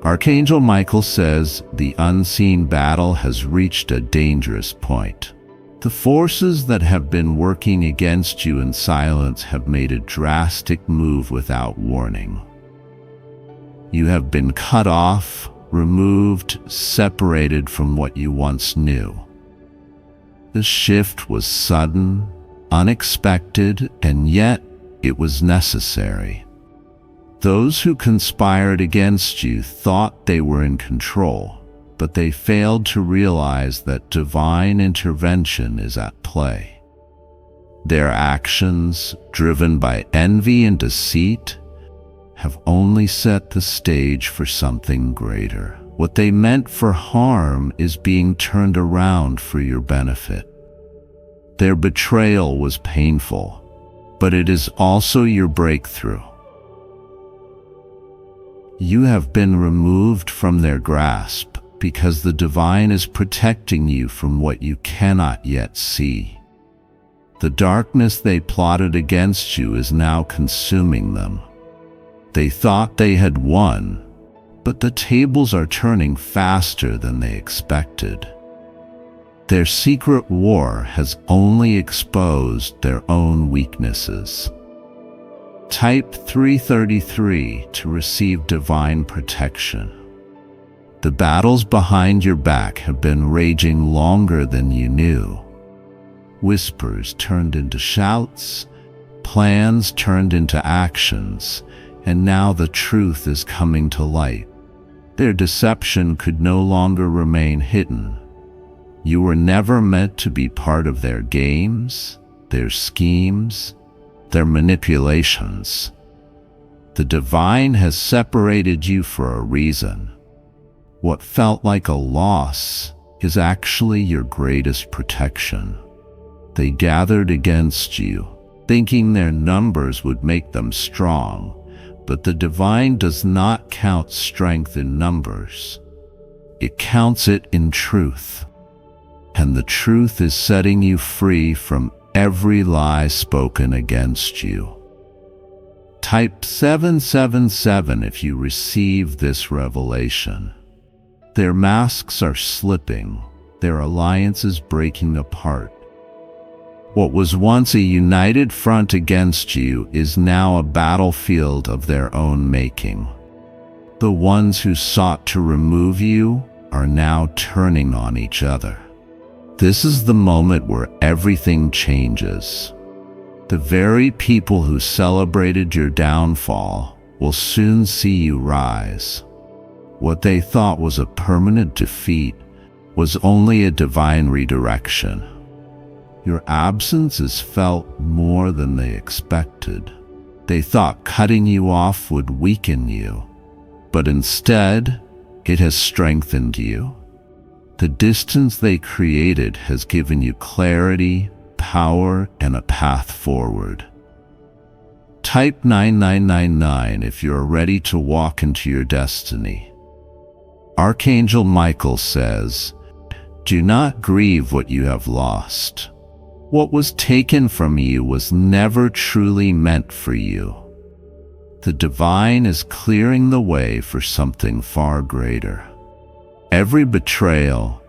Archangel Michael says the unseen battle has reached a dangerous point. The forces that have been working against you in silence have made a drastic move without warning. You have been cut off, removed, separated from what you once knew. The shift was sudden, unexpected, and yet it was necessary. Those who conspired against you thought they were in control, but they failed to realize that divine intervention is at play. Their actions, driven by envy and deceit, have only set the stage for something greater. What they meant for harm is being turned around for your benefit. Their betrayal was painful, but it is also your breakthrough. You have been removed from their grasp because the divine is protecting you from what you cannot yet see. The darkness they plotted against you is now consuming them. They thought they had won, but the tables are turning faster than they expected. Their secret war has only exposed their own weaknesses. Type 333 to receive divine protection. The battles behind your back have been raging longer than you knew. Whispers turned into shouts, plans turned into actions, and now the truth is coming to light. Their deception could no longer remain hidden. You were never meant to be part of their games, their schemes, their manipulations. The divine has separated you for a reason. What felt like a loss is actually your greatest protection. They gathered against you, thinking their numbers would make them strong, but the divine does not count strength in numbers. It counts it in truth. And the truth is setting you free from every lie spoken against you. Type 777 if you receive this revelation. Their masks are slipping, their alliances breaking apart. What was once a united front against you is now a battlefield of their own making. The ones who sought to remove you are now turning on each other. This is the moment where everything changes. The very people who celebrated your downfall will soon see you rise. What they thought was a permanent defeat was only a divine redirection. Your absence is felt more than they expected. They thought cutting you off would weaken you, but instead, it has strengthened you. The distance they created has given you clarity, power, and a path forward. Type 9999 if you are ready to walk into your destiny. Archangel Michael says, "Do not grieve what you have lost. What was taken from you was never truly meant for you. The divine is clearing the way for something far greater. Every betrayal,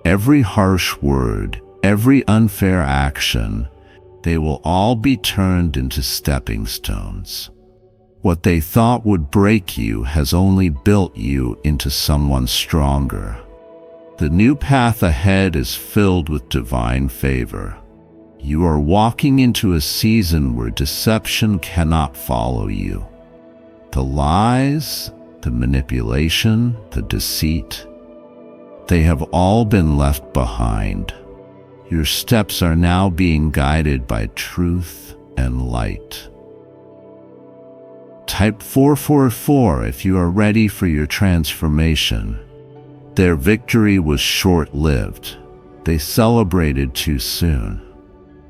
every harsh word, every unfair action, they will all be turned into stepping stones. What they thought would break you has only built you into someone stronger. The new path ahead is filled with divine favor. You are walking into a season where deception cannot follow you. The lies, the manipulation, the deceit, they have all been left behind. Your steps are now being guided by truth and light. Type 444 if you are ready for your transformation. Their victory was short-lived. They celebrated too soon.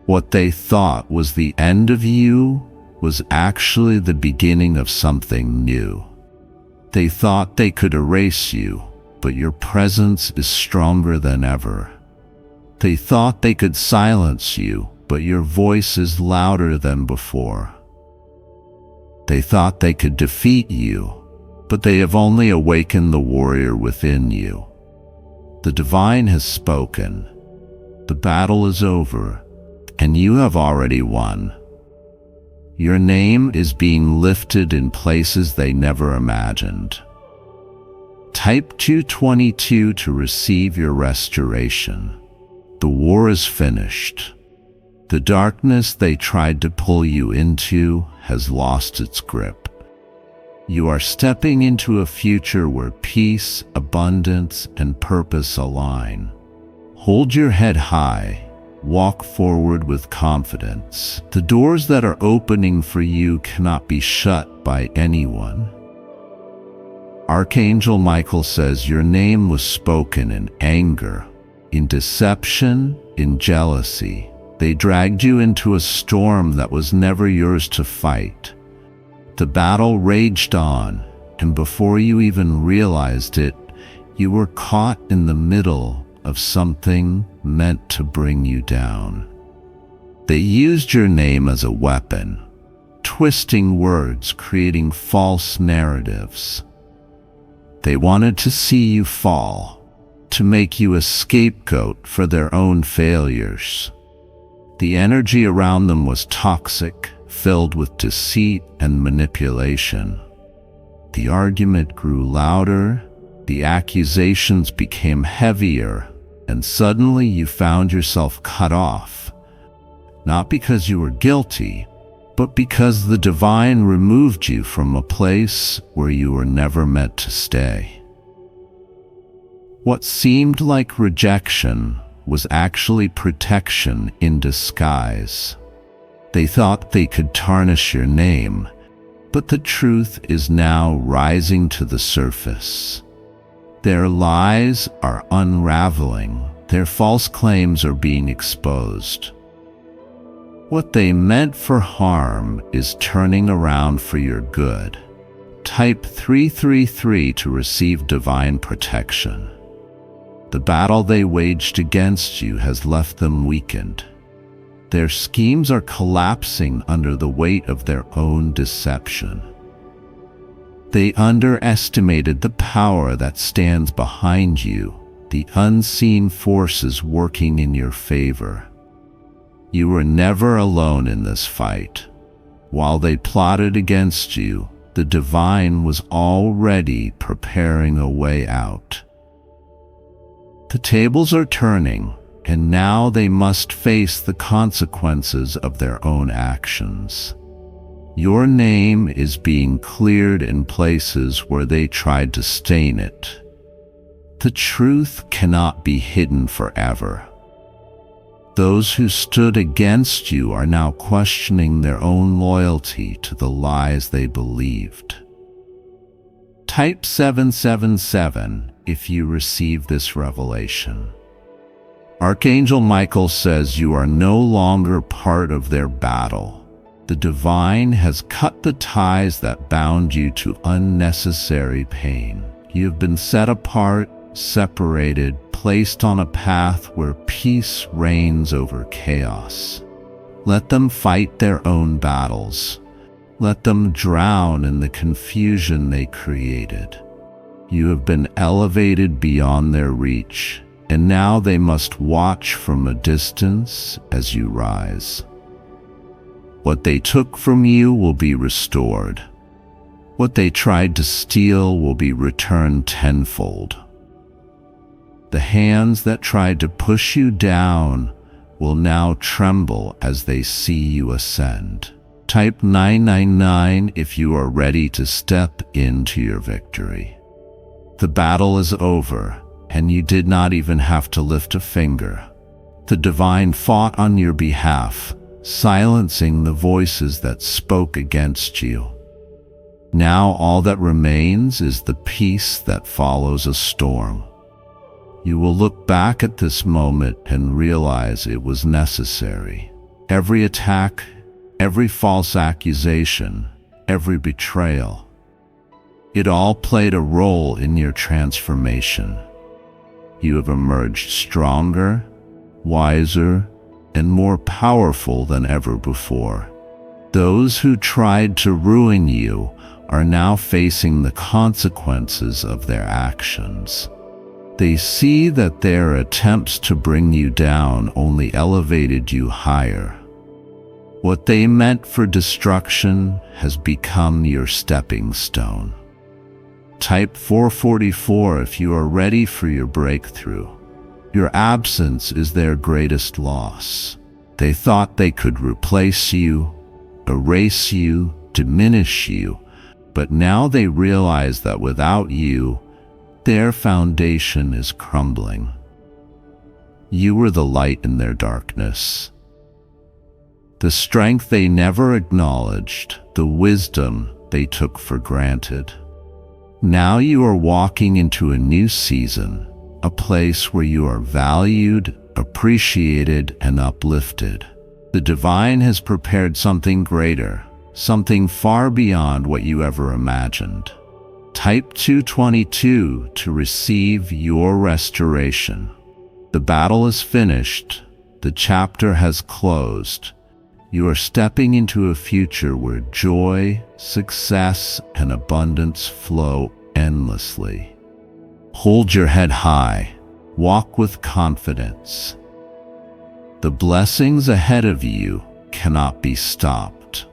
What they thought was the end of you was actually the beginning of something new. They thought they could erase you, but your presence is stronger than ever. They thought they could silence you, but your voice is louder than before. They thought they could defeat you, but they have only awakened the warrior within you. The divine has spoken. The battle is over, and you have already won. Your name is being lifted in places they never imagined. Type 222 to receive your restoration. The war is finished. The darkness they tried to pull you into has lost its grip. You are stepping into a future where peace, abundance, and purpose align. Hold your head high. Walk forward with confidence. The doors that are opening for you cannot be shut by anyone. Archangel Michael says your name was spoken in anger, in deception, in jealousy. They dragged you into a storm that was never yours to fight. The battle raged on, and before you even realized it, you were caught in the middle of something meant to bring you down. They used your name as a weapon, twisting words, creating false narratives. They wanted to see you fall, to make you a scapegoat for their own failures. The energy around them was toxic, filled with deceit and manipulation. The argument grew louder, the accusations became heavier, and suddenly you found yourself cut off, not because you were guilty, but because the divine removed you from a place where you were never meant to stay. What seemed like rejection was actually protection in disguise. They thought they could tarnish your name, but the truth is now rising to the surface. Their lies are unraveling. Their false claims are being exposed. What they meant for harm is turning around for your good. Type 333 to receive divine protection. The battle they waged against you has left them weakened. Their schemes are collapsing under the weight of their own deception. They underestimated the power that stands behind you, the unseen forces working in your favor. You were never alone in this fight. While they plotted against you, the divine was already preparing a way out. The tables are turning, and now they must face the consequences of their own actions. Your name is being cleared in places where they tried to stain it. The truth cannot be hidden forever. Those who stood against you are now questioning their own loyalty to the lies they believed. Type 777 if you receive this revelation. Archangel Michael says you are no longer part of their battle. The divine has cut the ties that bound you to unnecessary pain. You have been set apart, separated, placed on a path where peace reigns over chaos. Let them fight their own battles. Let them drown in the confusion they created. You have been elevated beyond their reach, and now they must watch from a distance as you rise. What they took from you will be restored. What they tried to steal will be returned tenfold. The hands that tried to push you down will now tremble as they see you ascend. Type 999 if you are ready to step into your victory. The battle is over, and you did not even have to lift a finger. The divine fought on your behalf, silencing the voices that spoke against you. Now all that remains is the peace that follows a storm. You will look back at this moment and realize it was necessary. Every attack, every false accusation, every betrayal. It all played a role in your transformation. You have emerged stronger, wiser, and more powerful than ever before. Those who tried to ruin you are now facing the consequences of their actions. They see that their attempts to bring you down only elevated you higher. What they meant for destruction has become your stepping stone. Type 444 if you are ready for your breakthrough. Your absence is their greatest loss. They thought they could replace you, erase you, diminish you, but now they realize that without you, their foundation is crumbling. You were the light in their darkness, the strength they never acknowledged, the wisdom they took for granted. Now you are walking into a new season, a place where you are valued, appreciated, and uplifted. The divine has prepared something greater, something far beyond what you ever imagined. Type 222 to receive your restoration. The battle is finished. The chapter has closed. You are stepping into a future where joy, success, and abundance flow endlessly. Hold your head high. Walk with confidence. The blessings ahead of you cannot be stopped.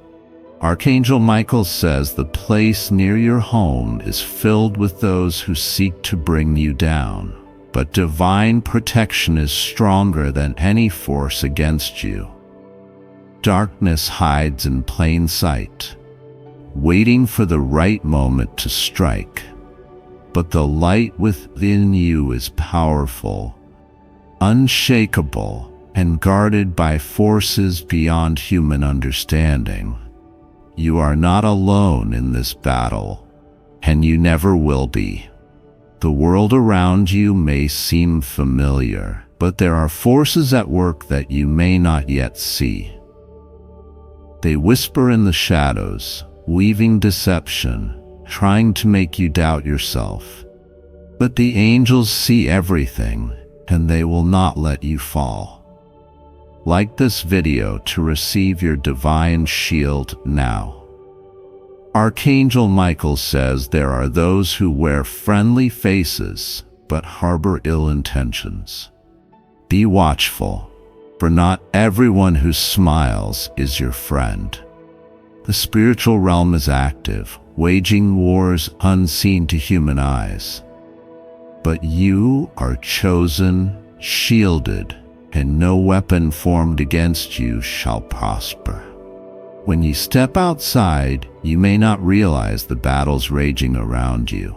Archangel Michael says the place near your home is filled with those who seek to bring you down, but divine protection is stronger than any force against you. Darkness hides in plain sight, waiting for the right moment to strike. But the light within you is powerful, unshakable, and guarded by forces beyond human understanding. You are not alone in this battle, and you never will be. The world around you may seem familiar, but there are forces at work that you may not yet see. They whisper in the shadows, weaving deception, trying to make you doubt yourself. But the angels see everything, and they will not let you fall. Like this video to receive your divine shield now. Archangel Michael says there are those who wear friendly faces, but harbor ill intentions. Be watchful, for not everyone who smiles is your friend. The spiritual realm is active, waging wars unseen to human eyes. But you are chosen, shielded, and no weapon formed against you shall prosper. When you step outside, you may not realize the battles raging around you.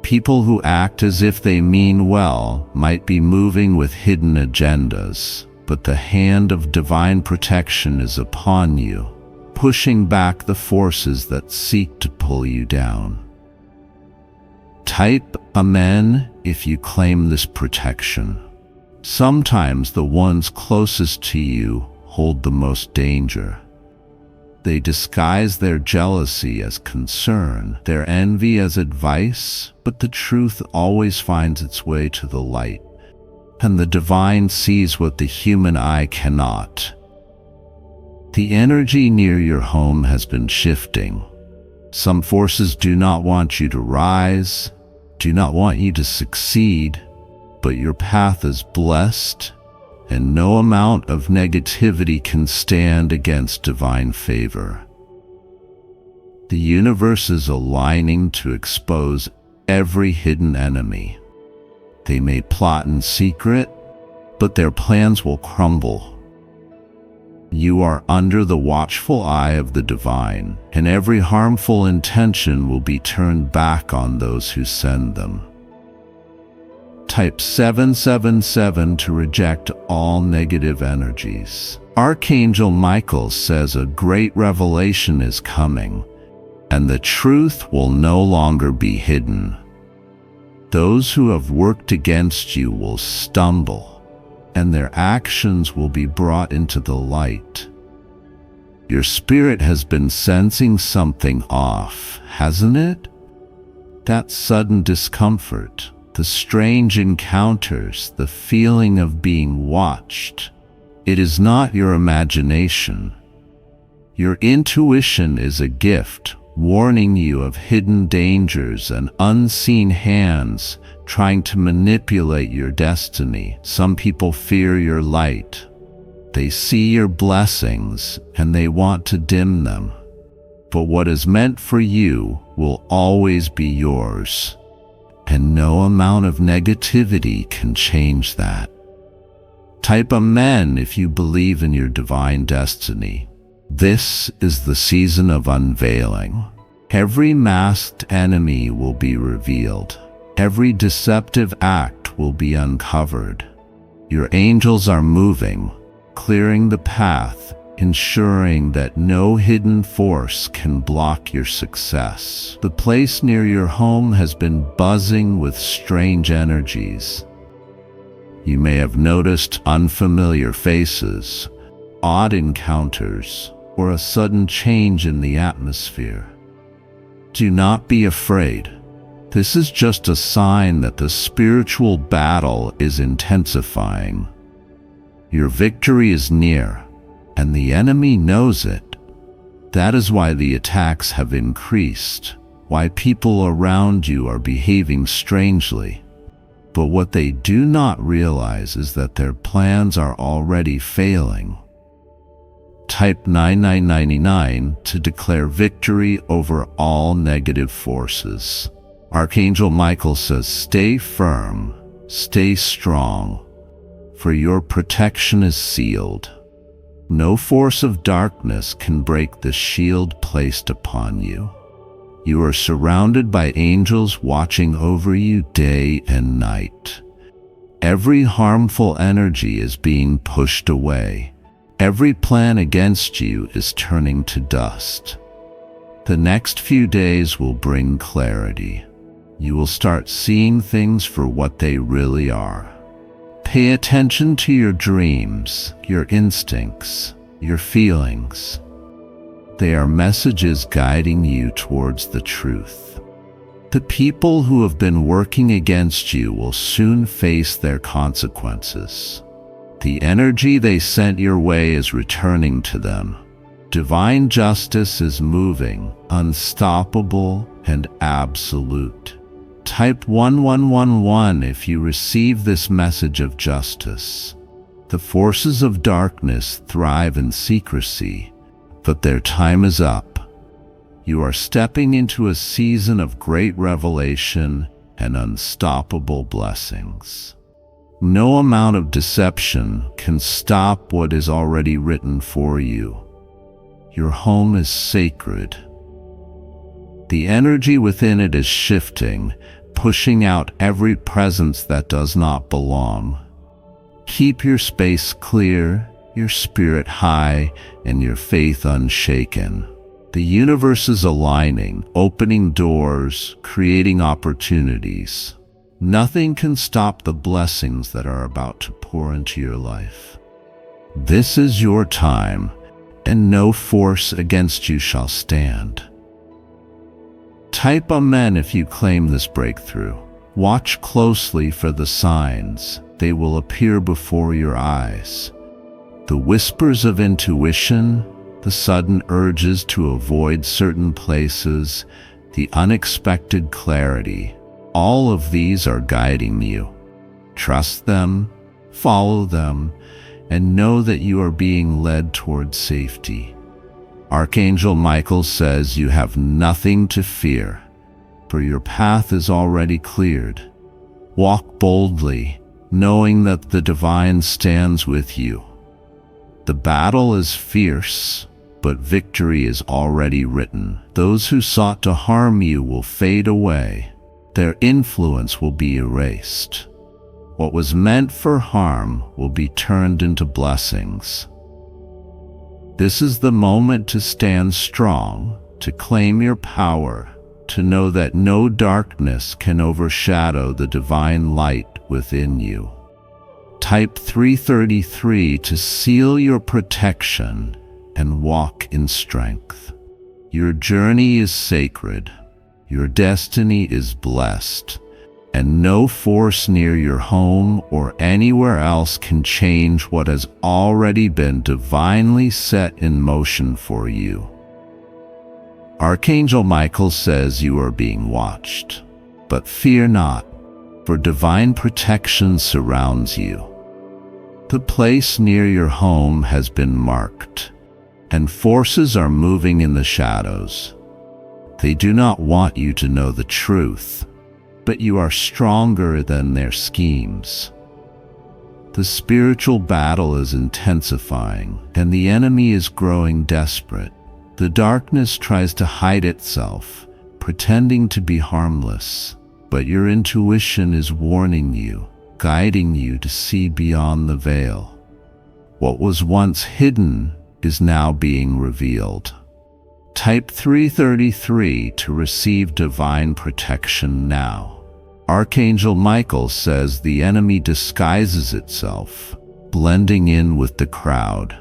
People who act as if they mean well might be moving with hidden agendas, but the hand of divine protection is upon you, pushing back the forces that seek to pull you down. Type Amen if you claim this protection. Sometimes the ones closest to you hold the most danger. They disguise their jealousy as concern, their envy as advice, but the truth always finds its way to the light, and the divine sees what the human eye cannot. The energy near your home has been shifting. Some forces do not want you to rise, do not want you to succeed, but your path is blessed, and no amount of negativity can stand against divine favor. The universe is aligning to expose every hidden enemy. They may plot in secret, but their plans will crumble. You are under the watchful eye of the divine, and every harmful intention will be turned back on those who send them. Type 777 to reject all negative energies. Archangel Michael says a great revelation is coming, and the truth will no longer be hidden. Those who have worked against you will stumble, and their actions will be brought into the light. Your spirit has been sensing something off, hasn't it? That sudden discomfort, the strange encounters, the feeling of being watched. It is not your imagination. Your intuition is a gift, warning you of hidden dangers and unseen hands trying to manipulate your destiny. Some people fear your light. They see your blessings and they want to dim them. But what is meant for you will always be yours, and no amount of negativity can change that. Type Amen if you believe in your divine destiny. This is the season of unveiling. Every masked enemy will be revealed. Every deceptive act will be uncovered. Your angels are moving, clearing the path, ensuring that no hidden force can block your success. The place near your home has been buzzing with strange energies. You may have noticed unfamiliar faces, odd encounters, or a sudden change in the atmosphere. Do not be afraid. This is just a sign that the spiritual battle is intensifying. Your victory is near, and the enemy knows it. That is why the attacks have increased, why people around you are behaving strangely. But what they do not realize is that their plans are already failing. Type 9999 to declare victory over all negative forces. Archangel Michael says, stay firm, stay strong, for your protection is sealed. No force of darkness can break the shield placed upon you. You are surrounded by angels watching over you day and night. Every harmful energy is being pushed away. Every plan against you is turning to dust. The next few days will bring clarity. You will start seeing things for what they really are. Pay attention to your dreams, your instincts, your feelings. They are messages guiding you towards the truth. The people who have been working against you will soon face their consequences. The energy they sent your way is returning to them. Divine justice is moving, unstoppable and absolute. Type 1111 if you receive this message of justice. The forces of darkness thrive in secrecy, but their time is up. You are stepping into a season of great revelation and unstoppable blessings. No amount of deception can stop what is already written for you. Your home is sacred. The energy within it is shifting, pushing out every presence that does not belong. Keep your space clear, your spirit high, and your faith unshaken. The universe is aligning, opening doors, creating opportunities. Nothing can stop the blessings that are about to pour into your life. This is your time, and no force against you shall stand. Type Amen if you claim this breakthrough. Watch closely for the signs. They will appear before your eyes. The whispers of intuition, the sudden urges to avoid certain places, the unexpected clarity. All of these are guiding you. Trust them, follow them, and know that you are being led toward safety. Archangel Michael says you have nothing to fear, for your path is already cleared. Walk boldly, knowing that the divine stands with you. The battle is fierce, but victory is already written. Those who sought to harm you will fade away. Their influence will be erased. What was meant for harm will be turned into blessings. This is the moment to stand strong, to claim your power, to know that no darkness can overshadow the divine light within you. Type 333 to seal your protection and walk in strength. Your journey is sacred. Your destiny is blessed. And no force near your home or anywhere else can change what has already been divinely set in motion for you. Archangel Michael says you are being watched, but fear not, for divine protection surrounds you. The place near your home has been marked, and forces are moving in the shadows. They do not want you to know the truth, but you are stronger than their schemes. The spiritual battle is intensifying, and the enemy is growing desperate. The darkness tries to hide itself, pretending to be harmless, but your intuition is warning you, guiding you to see beyond the veil. What was once hidden is now being revealed. Type 333 to receive divine protection now. Archangel Michael says the enemy disguises itself, blending in with the crowd.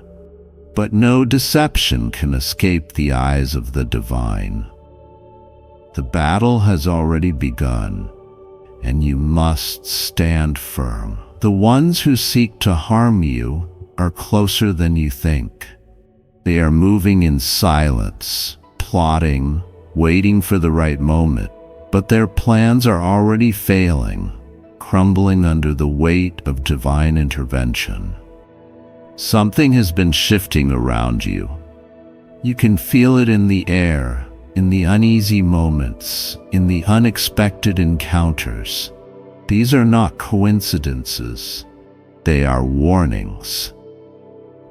But no deception can escape the eyes of the divine. The battle has already begun, and you must stand firm. The ones who seek to harm you are closer than you think. They are moving in silence, plotting, waiting for the right moment, but their plans are already failing, crumbling under the weight of divine intervention. Something has been shifting around you. You can feel it in the air, in the uneasy moments, in the unexpected encounters. These are not coincidences. They are warnings.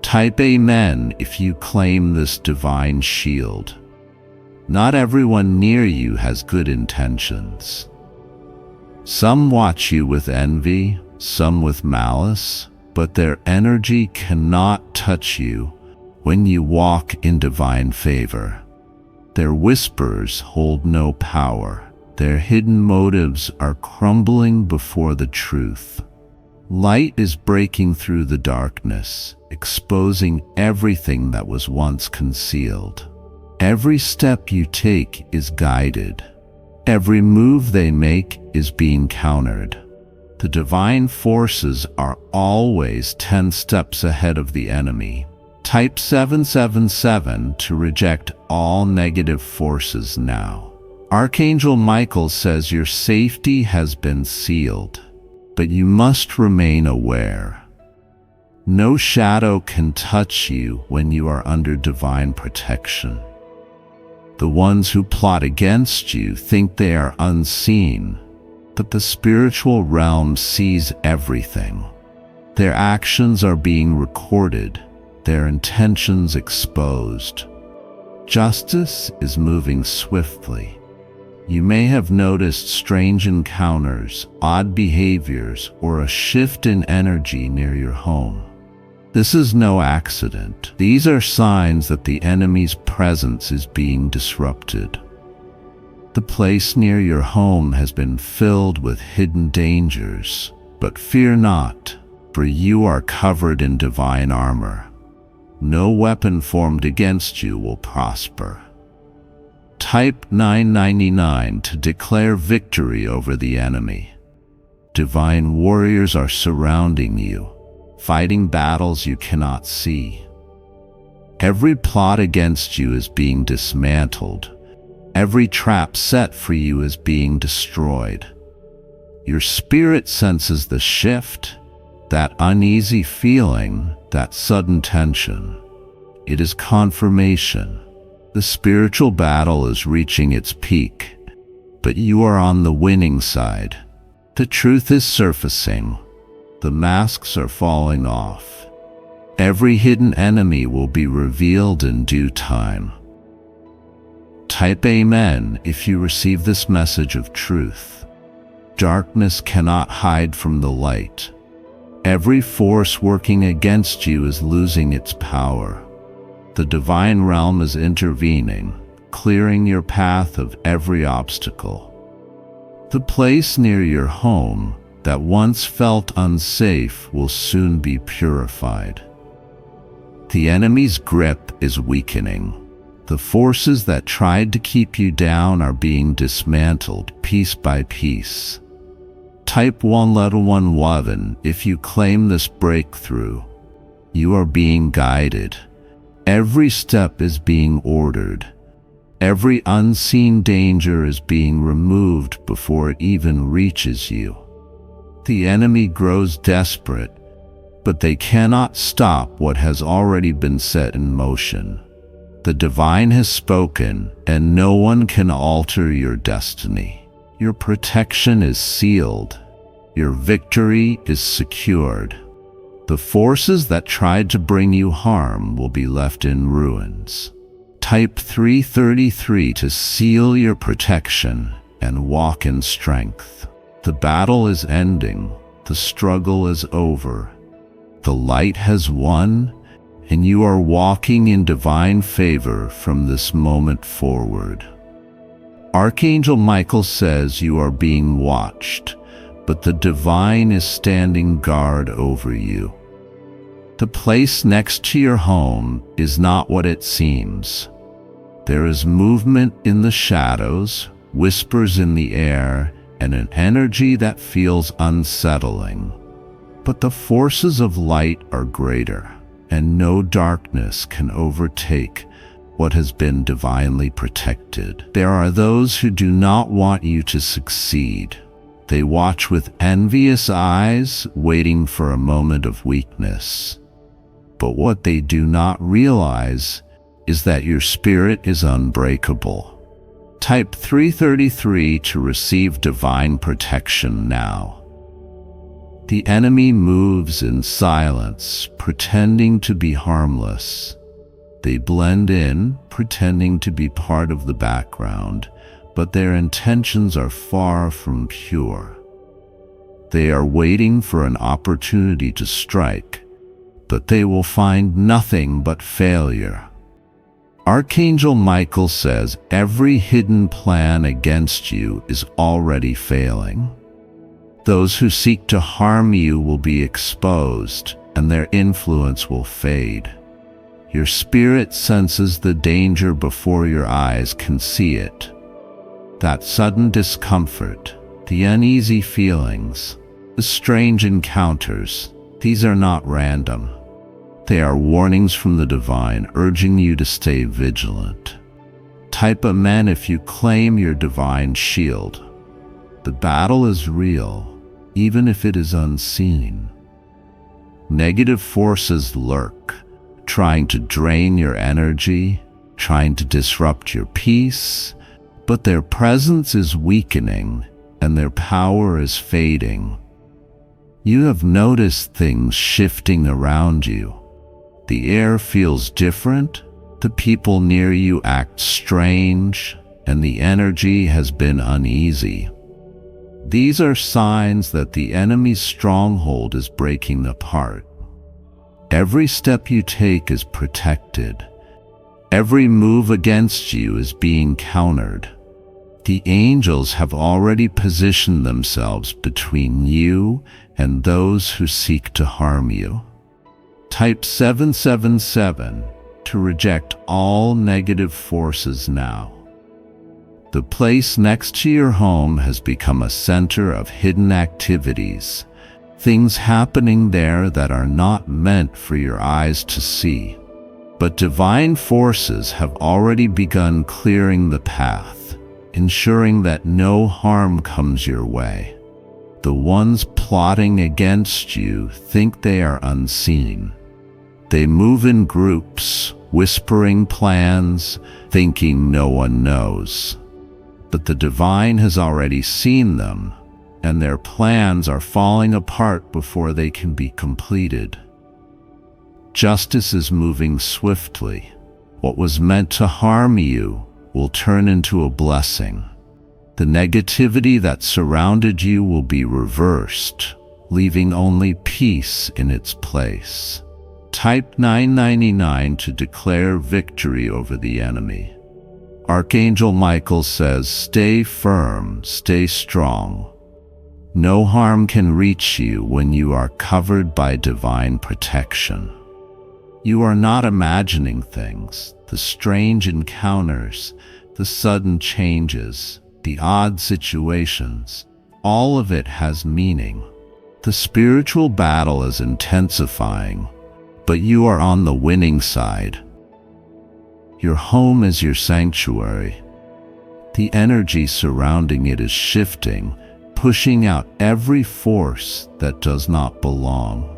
Type Amen if you claim this divine shield. Not everyone near you has good intentions. Some watch you with envy, some with malice, but their energy cannot touch you when you walk in divine favor. Their whispers hold no power. Their hidden motives are crumbling before the truth. Light is breaking through the darkness, exposing everything that was once concealed. Every step you take is guided. Every move they make is being countered. The divine forces are always 10 steps ahead of the enemy. Type 777 to reject all negative forces now. Archangel Michael says your safety has been sealed, but you must remain aware. No shadow can touch you when you are under divine protection. The ones who plot against you think they are unseen, but the spiritual realm sees everything. Their actions are being recorded, their intentions exposed. Justice is moving swiftly. You may have noticed strange encounters, odd behaviors, or a shift in energy near your home. This is no accident. These are signs that the enemy's presence is being disrupted. The place near your home has been filled with hidden dangers, but fear not, for you are covered in divine armor. No weapon formed against you will prosper. Type 999 to declare victory over the enemy. Divine warriors are surrounding you, fighting battles you cannot see. Every plot against you is being dismantled. Every trap set for you is being destroyed. Your spirit senses the shift, that uneasy feeling, that sudden tension. It is confirmation. The spiritual battle is reaching its peak, but you are on the winning side. The truth is surfacing. The masks are falling off. Every hidden enemy will be revealed in due time. Type Amen if you receive this message of truth. Darkness cannot hide from the light. Every force working against you is losing its power. The divine realm is intervening, clearing your path of every obstacle. The place near your home that once felt unsafe will soon be purified. The enemy's grip is weakening. The forces that tried to keep you down are being dismantled piece by piece. Type 1 letter 1 if you claim this breakthrough. You are being guided. Every step is being ordered. Every unseen danger is being removed before it even reaches you. The enemy grows desperate, but they cannot stop what has already been set in motion. The divine has spoken, and no one can alter your destiny. Your protection is sealed. Your victory is secured. The forces that tried to bring you harm will be left in ruins. Type 333 to seal your protection and walk in strength. The battle is ending. The struggle is over. The light has won, and you are walking in divine favor from this moment forward. Archangel Michael says you are being watched, but the divine is standing guard over you. The place next to your home is not what it seems. There is movement in the shadows, whispers in the air, and an energy that feels unsettling. But the forces of light are greater, and no darkness can overtake what has been divinely protected. There are those who do not want you to succeed. They watch with envious eyes, waiting for a moment of weakness. But what they do not realize is that your spirit is unbreakable. Type 333 to receive divine protection now. The enemy moves in silence, pretending to be harmless. They blend in, pretending to be part of the background, but their intentions are far from pure. They are waiting for an opportunity to strike, but they will find nothing but failure. Archangel Michael says every hidden plan against you is already failing. Those who seek to harm you will be exposed, and their influence will fade. Your spirit senses the danger before your eyes can see it. That sudden discomfort, the uneasy feelings, the strange encounters, these are not random. They are warnings from the divine urging you to stay vigilant. Type Amen if you claim your divine shield. The battle is real, even if it is unseen. Negative forces lurk, trying to drain your energy, trying to disrupt your peace, but their presence is weakening and their power is fading. You have noticed things shifting around you. The air feels different, the people near you act strange, and the energy has been uneasy. These are signs that the enemy's stronghold is breaking apart. Every step you take is protected. Every move against you is being countered. The angels have already positioned themselves between you and those who seek to harm you. Type 777 to reject all negative forces now. The place next to your home has become a center of hidden activities, things happening there that are not meant for your eyes to see. But divine forces have already begun clearing the path, ensuring that no harm comes your way. The ones plotting against you think they are unseen. They move in groups, whispering plans, thinking no one knows. But the divine has already seen them, and their plans are falling apart before they can be completed. Justice is moving swiftly. What was meant to harm you will turn into a blessing. The negativity that surrounded you will be reversed, leaving only peace in its place. Type 999 to declare victory over the enemy. Archangel Michael says, stay firm, stay strong. No harm can reach you when you are covered by divine protection. You are not imagining things, the strange encounters, the sudden changes, the odd situations. All of it has meaning. The spiritual battle is intensifying, but you are on the winning side. Your home is your sanctuary. The energy surrounding it is shifting, pushing out every force that does not belong.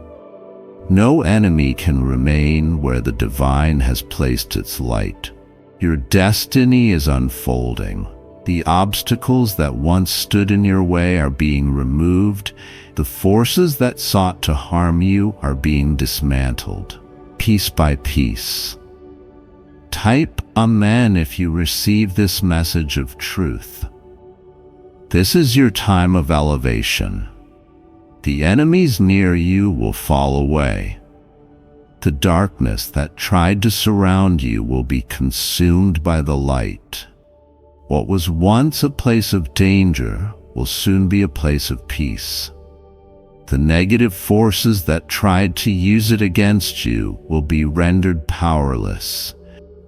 No enemy can remain where the divine has placed its light. Your destiny is unfolding. The obstacles that once stood in your way are being removed. The forces that sought to harm you are being dismantled, piece by piece. Type Amen if you receive this message of truth. This is your time of elevation. The enemies near you will fall away. The darkness that tried to surround you will be consumed by the light. What was once a place of danger will soon be a place of peace. The negative forces that tried to use it against you will be rendered powerless,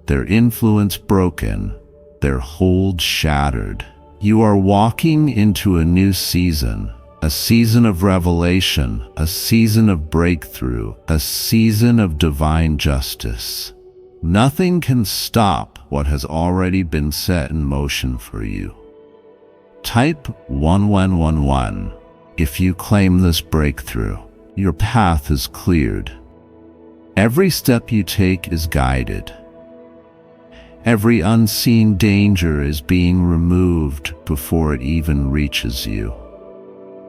their influence broken, their hold shattered. You are walking into a new season, a season of revelation, a season of breakthrough, a season of divine justice. Nothing can stop what has already been set in motion for you. Type 1111 if you claim this breakthrough. Your path is cleared. Every step you take is guided. Every unseen danger is being removed before it even reaches you.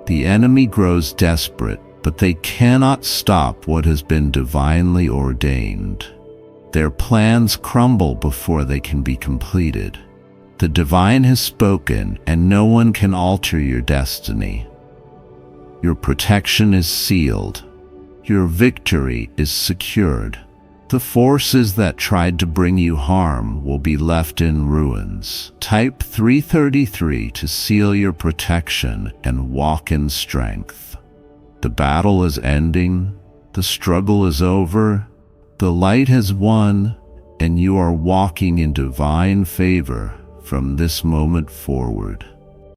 The enemy grows desperate, but they cannot stop what has been divinely ordained. Their plans crumble before they can be completed. The divine has spoken, and no one can alter your destiny. Your protection is sealed. Your victory is secured. The forces that tried to bring you harm will be left in ruins. Type 333 to seal your protection and walk in strength. The battle is ending. The struggle is over. The light has won, and you are walking in divine favor from this moment forward.